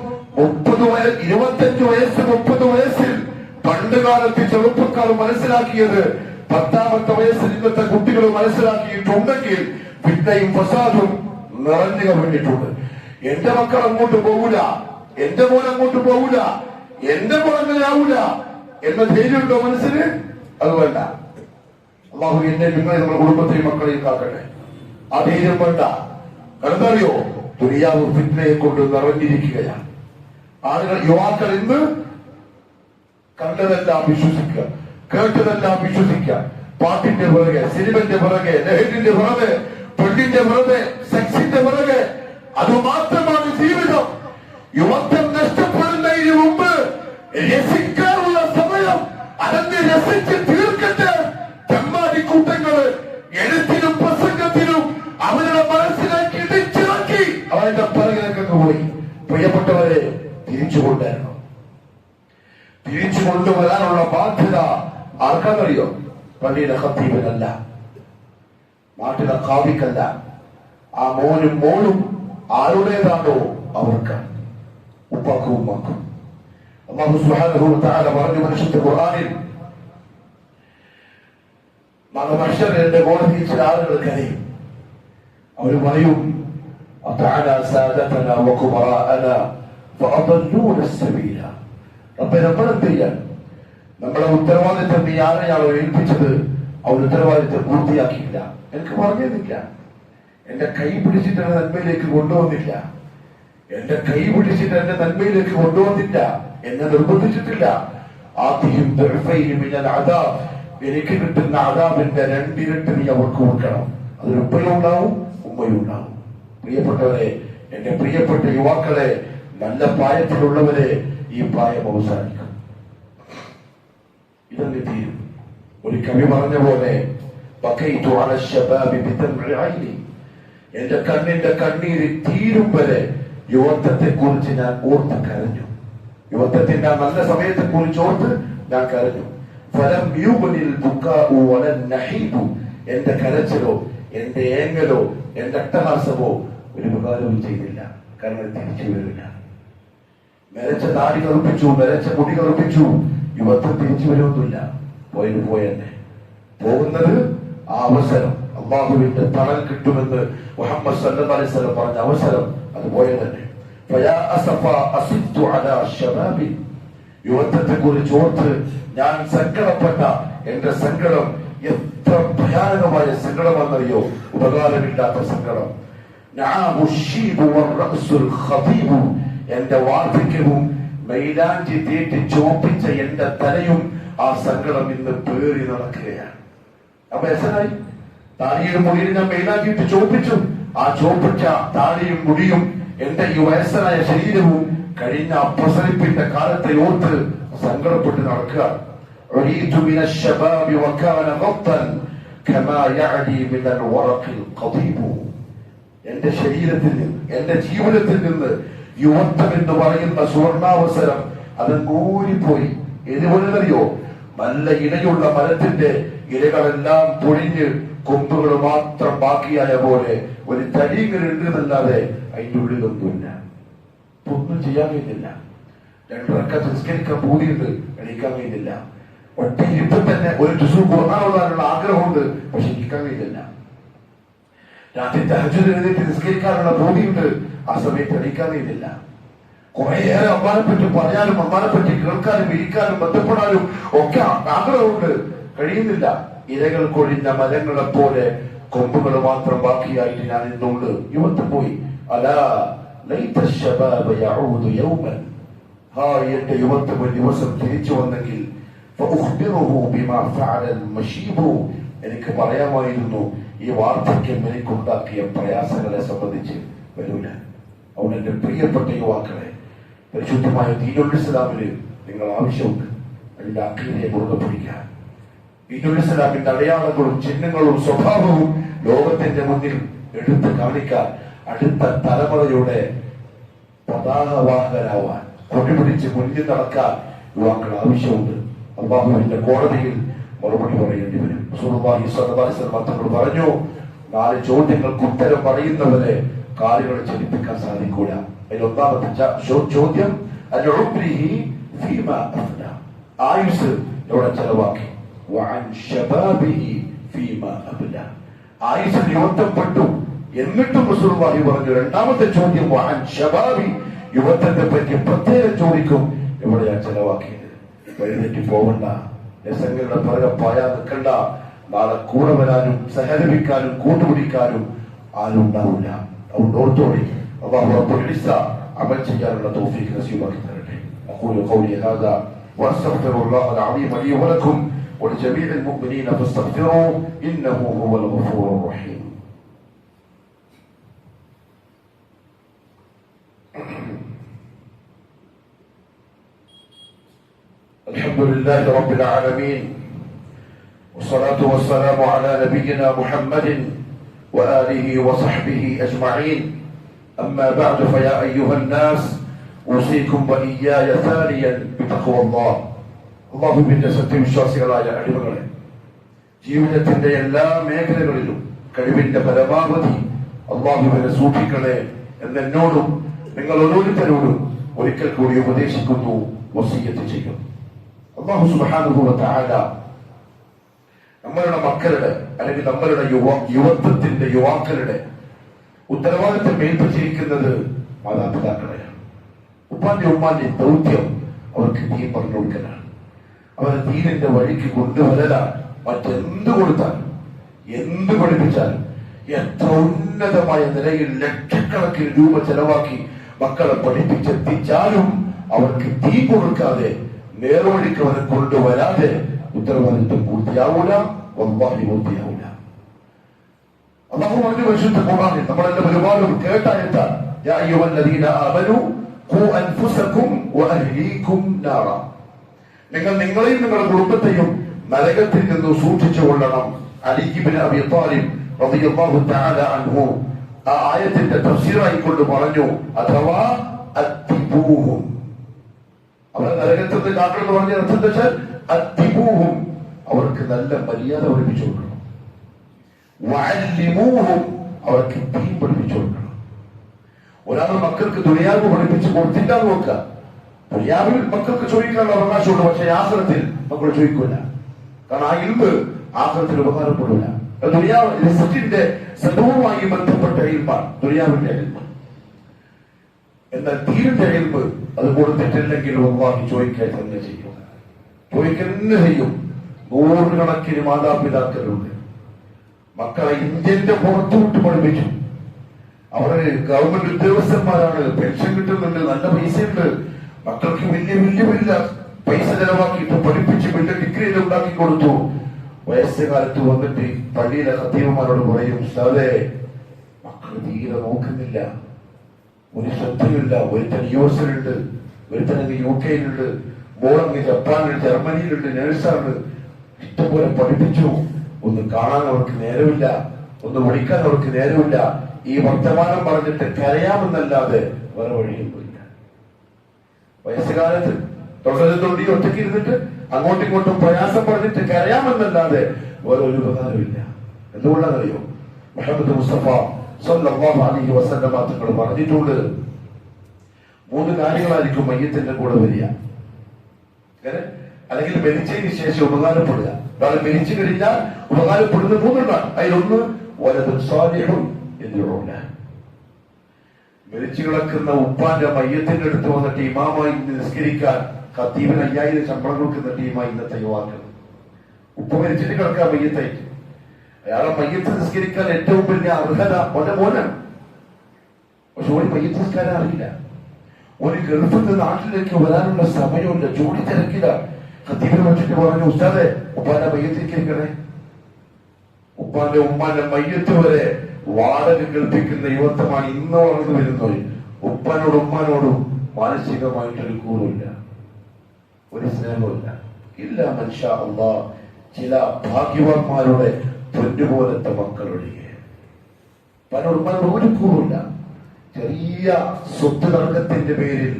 25 വയസ്സ് 30 വയസ്സിൽ പണ്ട് കാലത്ത് ചെറുപ്പക്കാർ മനസ്സിലാക്കിയത് 10ാമത്തെ വയസ്സിൽ ഇന്നത്തെ കുട്ടികൾ മനസ്സിലാക്കിയിട്ടുണ്ടെങ്കിൽ ഫിത്നയും ഫസാദും നിറഞ്ഞു കവിഞ്ഞിട്ടുണ്ട്. എന്റെ മക്കൾ അങ്ങോട്ട് പോകൂല, എന്റെ മോൻ അങ്ങോട്ട് പോകൂല, എന്റെ മോൻ അങ്ങനെ ആവൂല എന്ന ധൈര്യമുണ്ടോ മനസ്സിന്? അത് വേണ്ട. അള്ളാഹു എന്നെ നിങ്ങളെ നമ്മുടെ കുടുംബത്തെയും മക്കളെയും കാക്കട്ടെ. ആ ധൈര്യം വേണ്ട. എന്താറിയോ? ദുനിയാവ് ഫിത്നയെ കൊണ്ട് നിറഞ്ഞിരിക്കുകയാണ്. ആളുകൾ, യുവാക്കൾ ഇന്ന് കണ്ടതെല്ലാം വിശ്വസിക്കുക, കേട്ടതെല്ലാം വിശ്വസിക്കുക. പാട്ടിന്റെ പിറകെ, സിനിമന്റെ പിറകെ, ലഹരിന്റെ പിറകെ, പെണ്ണിന്റെ പിറകെ, സെക്സിന്റെ പിറകെ. അതുമാത്രമാണ് ജീവിതം. യുവത്വം നഷ്ടപ്പെടുന്നതിന് മുമ്പ് രസിക്കാനുള്ള സമയം അതെന്ന് രസിച്ച് തീർക്കട്ടെ. തെമ്മാടിക്കൂട്ടങ്ങള് എഴുത്തിനും പ്രസംഗത്തിനും അവരുടെ മനസ്സിലേക്ക് ഇടിച്ചിറക്കി അവരുടെ പിറകിലേക്ക് പോയി. പ്രിയപ്പെട്ടവരെ, തിരിച്ചുകൊണ്ടുവരണം. തിരിച്ചു കൊണ്ടുവരാനുള്ള ബാധ്യത ആർക്കാന്നറിയോ? പള്ളിയിലെ ഖത്തീബിനല്ല, നാട്ടിലെ ഖാദിക്കല്ല. ആ മോനും മോളും ആരുടേതാണോ അവർക്ക്, ഉപ്പാക്കും ഉമ്മാക്കും. അല്ലാഹു സുബ്ഹാനഹു വ തആല പറഞ്ഞു പരിശുദ്ധ ഖുർആനിൽ, നാളെ മഹ്ശറിന്റെ കോടതിയിൽ ചില ആളുകൾ കരയും. അവർ പറയും, അതഅനാ സാദതനാ വ കുബറാഅനാ ഫഅദല്ലൂന സബീല. റബ്ബേ, നമ്മളെന്ത് ചെയ്യാൻ? നമ്മളെ ഉത്തരവാദിത്തം നീ ആരെയാണോ ഏൽപ്പിച്ചത് അവർ ഉത്തരവാദിത്തം പൂർത്തിയാക്കിയില്ല. എനിക്ക് പറഞ്ഞില്ല, എന്റെ കൈ പിടിച്ചിട്ട് എന്നെ നന്മയിലേക്ക് കൊണ്ടുവന്നില്ല, എന്റെ കൈ പിടിച്ചിട്ട് എന്നെ നന്മയിലേക്ക് കൊണ്ടുവന്നില്ല, എന്നെ നിർബന്ധിച്ചിട്ടില്ല. ആദ്യം എനിക്ക് കിട്ടുന്ന അദാബിന്റെ 2 ഇരട്ടി നീ അവർക്ക് കൊടുക്കണം. അതൊരു ഉപ്പയും ഉണ്ടാവും, ഉമ്മയും ഉണ്ടാവും. പ്രിയപ്പെട്ടവരെ, എന്റെ പ്രിയപ്പെട്ട യുവാക്കളെ, നല്ല പ്രായത്തിലുള്ളവരെ, ഈ പ്രായം അവസാനിക്കും. ഇതങ്ങ് തീരും. ഒരു കവി പറഞ്ഞ പോലെ, എന്റെ കണ്ണിന്റെ കണ്ണീര് തീരും വരെ യുവത്വത്തെ കുറിച്ച് ഞാൻ ഓർത്ത് കരഞ്ഞു. യുവത്വത്തിന്റെ ആ നല്ല സമയത്തെ കുറിച്ച് ഓർത്ത് ഞാൻ കരഞ്ഞു. ഫലം യൂബനിൽ ബുക്കാഉ വലൻ നഹീബു. എന്റെ കരച്ചിലോ എന്റെ ഏങ്ങലോ എന്റെ അട്ടഹാസമോ ഒരു ഉപകാരവും ചെയ്തില്ല. കാരണം തിരിച്ചു വരില്ല. മെരച്ച താടി കറുപ്പിച്ചു, മെരച്ച മുടി കറുപ്പിച്ചു, യുവത്വം തിരിച്ചു വരുമൊന്നുമില്ല. പോയത് പോയെന്നെ. പോകുന്നത് ആ അവസരം, അള്ളാഹുവിന്റെ തണൽ കിട്ടുമെന്ന് മുഹമ്മദ് സല്ലല്ലാഹു അലൈഹി വസല്ലം പറഞ്ഞ അവസരം, അത് പോയത് തന്നെ. യുവത്വത്തെ കുറിച്ച് ഓർത്ത് ഞാൻ സങ്കടപ്പെട്ട എന്റെ സങ്കടം എത്ര ഭയാനകമായ സങ്കടമാണെന്നറിയോ? ഉപകാരമില്ലാത്ത സങ്കടം. എന്റെ വാർദ്ധക്യവും മൈലാഞ്ചി തേറ്റി ചോപ്പിച്ച എന്റെ തലയും ആ സങ്കടം ഇന്ന് പേറി നടക്കുകയാണ്. അപ്പൊ എസനായി താടിയും മുടിയും ഞാൻ മൈലാഞ്ചിട്ട് ചോപ്പിച്ചു. ആ ചോപ്പിച്ച താടിയും മുടിയും എന്റെ ഈ വയസ്സനായ ശരീരവും കഴിഞ്ഞ പ്രസരിപ്പിന്റെ കാലത്തെ ഓർത്ത് സങ്കടപ്പെട്ട് നടക്കുക. എന്റെ ശരീരത്തിൽ നിന്ന്, എന്റെ ജീവിതത്തിൽ നിന്ന് യുവത്വം എന്ന് പറയുന്ന സുവർണാവസരം അത് ഊരിപ്പോയി. എതുപോലെന്നറിയോ? നല്ല ഇലയുള്ള മരത്തിന്റെ ഇലകളെല്ലാം പൊഴിഞ്ഞ് കൊമ്പുകൾ മാത്രം ബാക്കിയായ പോലെ ഒരു തടികൾ ഉണ്ടെന്നല്ലാതെ അതിന്റെ ഉള്ളിലൊന്നുമില്ല. ഒന്നും ചെയ്യാൻ കഴിയുന്നില്ല. രണ്ടിറക്ക സംസ്കരിക്കാൻ പൂതിയുണ്ട്, എണീക്കാൻ കഴിയുന്നില്ല. ഒറ്റ ഇപ്പൊ തന്നെ ഒരു ജുസു ഖുർആനുള്ള ആഗ്രഹമുണ്ട്, പക്ഷെ എണീക്കാൻ കഴിയുന്നില്ല. രാത്രി തഹജ്ജുദ് എഴുന്നേറ്റ് നിസ്കരിക്കാനുള്ള പൂതിയുണ്ട്, ആ സമയത്ത് എണീക്കാൻ കഴിയുന്നില്ല. കുറേയേറെ അമ്മാനെ പറ്റി പറയാനും അമ്മാനെ പറ്റി കേൾക്കാനും ഇരിക്കാനും ബന്ധപ്പെടാനും ഒക്കെ ആഗ്രഹമുണ്ട്, കഴിയുന്നില്ല. ഇലകൾ കൊഴിഞ്ഞ മരങ്ങളെ പോലെ കൊമ്പുകൾ മാത്രം ബാക്കിയായിട്ട് ഞാൻ ഇന്നുണ്ട്. യുവത്വം പോയി. അലാ ലൈത ശബാബ യഊദു യൗമൻ. എന്റെ യുവത്വം ഒരു ദിവസം തിരിച്ചു വന്നെങ്കിൽ എനിക്ക് പറയാമായിരുന്നു ഈ വാർദ്ധക്യം എനിക്കുണ്ടാക്കിയ പ്രയാസങ്ങളെ സംബന്ധിച്ച് വരൂല. അവൻ എന്റെ പ്രിയപ്പെട്ട യുവാക്കളെ, പരിശുദ്ധമായ ദീനുൽ ഇസ്ലാമില് നിങ്ങൾ ആവശ്യമുണ്ട്. അതിന്റെ അഖീദയെ മുറുകെ പിടിക്കാൻ, ദീനുൽ ഇസ്ലാമിന്റെ അടയാളങ്ങളും ചിഹ്നങ്ങളും സ്വഭാവവും ലോകത്തിന്റെ മുന്നിൽ എടുത്ത് കാണിക്കാൻ, അടുത്ത തലമുറയുടെ പതാകവാഹകരാവാൻ, കൊടിപിടിച്ച് മുന്നിൽ നടക്കാൻ യുവാക്കൾ ആവശ്യമുണ്ട്. അല്ലാഹുവിന്റെ കോടതിയിൽ മറുപടി പറയേണ്ടി വരും. റസൂലുള്ളാഹി സ്വല്ലല്ലാഹു അലൈഹി വസല്ലം തങ്ങൾ പറഞ്ഞു, 4 ചോദ്യങ്ങൾക്ക് ഉത്തരം പറയുന്നവരെ കാലുകൾ ചലിപ്പിക്കാൻ സാധിക്കൂല. അതിൽ ഒന്നാമത്തെ ചോദ്യം ആയുസ് എവിടെ ചെലവാക്കി? ആയുസ് യുവത്വപ്പെട്ടു. എന്നിട്ടും റസൂലുള്ളാഹി പറഞ്ഞു, രണ്ടാമത്തെ ചോദ്യം യുവത്വത്തെ പറ്റി പ്രത്യേകം ചോദിക്കും, എവിടെയാ ചെലവാക്കിയത്? എഴുന്നേറ്റ് പോകണ്ട, രസങ്ങളുടെ പിറകെ പായാ നിൽക്കണ്ട. നാളെ കൂടെ വരാനും സഹകരിക്കാനും കൂട്ടുപിടിക്കാനും ആരും ഉണ്ടാവില്ല. അതുകൊണ്ട് ഓർത്തോടി അല്ലാഹു റബ്ബുൽ ഇസ്സ അമൽ ചെയ്യാനുള്ള തൗഫീഖ് നസീബാക്കി തരട്ടെ. അഖൂലു ഖൗലി ഹാദാ വഅസ്തഗ്ഫിറുല്ലാഹ അൽ-അലീം ലി വലക്കും വലിജമീഇൽ മുഅ്മിനീന ഫസ്തഗ്ഫിറൂഹു ഇന്നഹു ഹുവൽ ഗഫൂറുർ റഹീം. الحمد لله رب العالمين والصلاة والسلام على نبينا محمد وآله وصحبه أجمعين. أما بعد فيا أيها الناس أوصيكم وإياي ثانيا بتقوى الله. الله بالنسبة വിശ്വാസികളായ അടിമകളെ, ജീവിതത്തിന്റെ എല്ലാ മേഖലകളിലും കഴിവിന്റെ പരമാവധി അല്ലാഹുവിനെ സൂക്ഷിക്കണേ എന്നോടും നിങ്ങൾ ഓരോരുത്തരോടും ഒരിക്കൽ കൂടി ഉപദേശിക്കുന്നു, വസിയ്യത്ത് ചെയ്യുന്നു. അല്ലാഹു സുബ്ഹാനഹു വ തആല നമ്മളുടെ മക്കളുടെ അല്ലെങ്കിൽ നമ്മളുടെ യുവത്വത്തിന്റെ യുവാക്കളുടെ ഉത്തരവാദിത്വം ഏൽപ്പിച്ചിരിക്കുന്നത് മാതാപിതാക്കളെയാണ്. ഉപ്പാന്റെ ഉമ്മാന്റെ ദൗത്യം അവർക്ക് ദീൻ പറഞ്ഞു കൊടുക്കലാണ്, അവരെ ദീനിന്റെ വഴിക്ക് കൊണ്ടുവരലാണ്. മറ്റെന്ത് കൊടുത്താലും എന്ത് പഠിപ്പിച്ചാലും എത്ര ഉന്നതമായ നിലയിൽ ലക്ഷക്കണക്കിന് രൂപ ചെലവാക്കി മക്കളെ പഠിപ്പിച്ചെത്തിച്ചാലും അവർക്ക് ദീൻ കൊടുക്കാതെ നേർവഴിക്ക് അവരെ കൊണ്ടുവരാതെ ഉത്തരവാദിത്വം പൂർത്തിയാവൂല, വല്ലാഹി പൂർത്തിയാവൂല. അല്ലാഹു പറഞ്ഞു പരിശുദ്ധ ഖുർആനിൽ, നമ്മളെല്ലാം ഒരുപാട് കേട്ടായത്താണ്, യാ അയ്യുഹല്ലദീന ആമനൂ ഖൂ അൻഫുസകും വഅഹ്ലീകും നാറ. നിങ്ങൾ നിങ്ങളെയും നിങ്ങളുടെ കുടുംബത്തെയും നരകത്തിൽ നിന്ന് സൂക്ഷിച്ചു കൊള്ളണം. അലി ഇബ്നു അബീ ത്വാലിബ് റളിയല്ലാഹു തആല അൻഹു ആ ആയത്തിന്റെ തഫ്സീറായി കൊണ്ട് പറഞ്ഞു, അഥവാ അത്തിബൂഹും, അവരെ നരകത്തിൽ നിന്ന് കാക്കണമെന്ന് പറഞ്ഞ അർത്ഥം എന്താ വെച്ചാൽ അത്തിബൂഹും, അവർക്ക് നല്ല മര്യാദ പഠിപ്പിച്ചു കൊടുക്കണം. വഅല്ലിമൂഹും, അവർക്ക് ദീൻ പഠിപ്പിച്ചു കൊടുക്കണം. ഒരാൾ മക്കൾക്ക് ദുനിയാവ് പഠിപ്പിച്ച് കൊടുത്തില്ല നോക്കുക. ദുനിയാവിൽ മക്കൾക്ക് ചോദിക്കാനുള്ള അവകാശമുണ്ട്, പക്ഷെ ആഖിറത്തിൽ മക്കൾ ചോദിക്കൂല. കാരണം ആ ഇൽമ് ആഖിറത്തിൽ ഉപകാരപ്പെടില്ല. ദുനിയാവ് റിസ്കിന്റെ സദവുമായി ബന്ധപ്പെട്ട ഇൽമാണ് ദുനിയാവിന്റെ ഇൽമ. എന്നാൽ ദീനിന്റെ ഇൽമ് അത് കൊടുത്തിട്ടില്ലെങ്കിൽ വല്ലാഹി ചോദിക്കാൻ തന്നെ ചെയ്യും, ചോദിക്കുക തന്നെ ചെയ്യും. നൂറുകണക്കിന് മാതാപിതാക്കളുണ്ട്. മക്കളെ ഇന്ത്യന്റെ പുറത്തുവിട്ട് പഠിപ്പിച്ചു. അവര് ഗവൺമെന്റ് ഉദ്യോഗസ്ഥന്മാരാണ്, പെൻഷൻ കിട്ടുന്നുണ്ട്, നല്ല പൈസയുണ്ട്. മക്കൾക്ക് വലിയ വലിയ വലിയ പൈസ ചെലവാക്കിയിട്ട് പഠിപ്പിച്ച് വലിയ ഡിഗ്രിയിൽ ഉണ്ടാക്കി കൊടുത്തു. വയസ്സുകാലത്ത് വന്നിട്ട് പള്ളിയിലെ ഖത്തീബുമാരോട് പറയും, ഉസ്താദേ മക്കൾ തീരെ നോക്കുന്നില്ല, ഒരു ശ്രദ്ധയില്ല. ഒരുത്തൻ യുഎസിലുണ്ട്, ഒരുത്തനങ്ങ് UK-യിലുണ്ട്, മോളങ്ങ് ജപ്പാനിൽ ജർമ്മനിയിലുണ്ട്, നേഴ്സാണ്. ഇഷ്ടംപോലെ പഠിപ്പിച്ചു. ഒന്ന് കാണാൻ അവർക്ക് നേരമില്ല, ഒന്ന് പഠിക്കാൻ അവർക്ക് നേരമില്ല. ഈ വർത്തമാനം പറഞ്ഞിട്ട് കരയാമെന്നല്ലാതെ വേറെ വഴിയൊന്നുമില്ല. വയസ്സുകാലത്ത് തൊണ്ടി ഒറ്റയ്ക്ക് ഇരുന്നിട്ട് അങ്ങോട്ടും ഇങ്ങോട്ടും പ്രയാസം പറഞ്ഞിട്ട് കരയാമെന്നല്ലാതെ വേറെ ഒരു ഉപകാരമില്ല. എന്തുകൊണ്ടാണെന്നറിയോ? മുഹമ്മദ് മുസ്തഫ സ്വല്ലല്ലാഹു അലൈഹി വസല്ലം തങ്ങൾ പറഞ്ഞിട്ടുണ്ട്, 3 കാര്യങ്ങളായിരിക്കും മയ്യത്തിന്റെ കൂടെ വരിക. അല്ലെങ്കിൽ മരിച്ചതിന് ശേഷം ഉപകാരപ്പെടുക. ഒരാൾ മരിച്ചു കഴിഞ്ഞാൽ ഉപകാരപ്പെടുന്ന 3 എണ്ണം. അതിലൊന്ന് വലതുൻ സാലിഹുൻ എന്നുള്ളൂല. മരിച്ചു കിടക്കുന്ന ഉപ്പാന്റെ മയ്യത്തിന്റെ അടുത്ത് വന്നിട്ട് ഇമാമായി നിസ്കരിക്കാൻ ഖത്തീബിന് 5000 ശമ്പളം കൊടുക്കുന്ന ടീമായി ഇന്നത്തെ യുവാക്കൾ. ഉപ്പ മരിച്ചിട്ട് കിടക്കാൻ മയ്യത്തായിട്ട് അയാളെ മയ്യത്ത് നിസ്കരിക്കാൻ ഏറ്റവും വലിയ അർഹത ഓന്റെ മോനാണ്. പക്ഷെ ഒരു മയ്യത്ത് നിസ്കാരം അറിയില്ല. ഒരു ഗൾഫിൽ നിന്ന് നാട്ടിലേക്ക് വരാനുള്ള സമയമില്ല, ജോലി തിരക്കില്ല. ഖത്തീബിനെ വെച്ചിട്ട് പറഞ്ഞു, ഉസ്താദേ ഉപ്പാന്റെ മയ്യത്തിരിക്കണേ. ഉപ്പാന്റെ ഉമ്മാന്റെ മയ്യത്ത് വരെ വാടക കേൾപ്പിക്കുന്ന യുവത്വമാണ് ഇന്ന് വളർന്നു വരുന്നത്. ഉപ്പാനോടും ഉമ്മാനോടും മാനസികമായിട്ടൊരു കൂറില്ല, ഒരു സ്നേഹമില്ല. ഇല്ല മനുഷ്യ അള്ളാ, ചില ഭാഗ്യവാന്മാരുടെ പൊന്നുപോലത്തെ മക്കളൊഴികെ ഉപ്പാനോട് ഒരു കൂറില്ല. ചെറിയ സ്വത്ത് തർക്കത്തിന്റെ പേരിൽ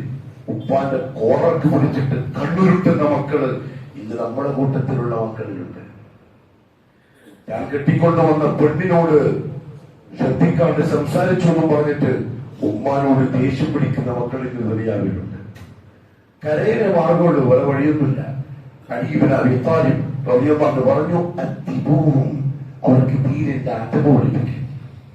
ഉപ്പാന്റെ കോറക്ക് പിടിച്ചിട്ട് കണ്ണുരുട്ടുന്ന മക്കള് ഇന്ന് നമ്മുടെ കൂട്ടത്തിലുള്ള മക്കളിലുണ്ട്. ഞാൻ കെട്ടിക്കൊണ്ടുവന്ന പെണ്ണിനോട് ശ്രദ്ധിക്കാണ്ട് സംസാരിച്ചു എന്ന് പറഞ്ഞിട്ട് ഉമ്മാനോട് ദേഷ്യം പിടിക്കുന്ന മക്കൾ ഇന്ന് ദുനിയാവിലുണ്ട്. കരയിലെ മാർഗമുള്ളൂ, വേറെ വഴിയൊന്നുമില്ല. അലീബിൻ അബീ ത്വാലിബ് റളിയല്ലാഹു പറഞ്ഞു, അദ്ദിബൂഹും, അവർക്ക് ദീനിന്റെ അദബ് പഠിപ്പിക്കും,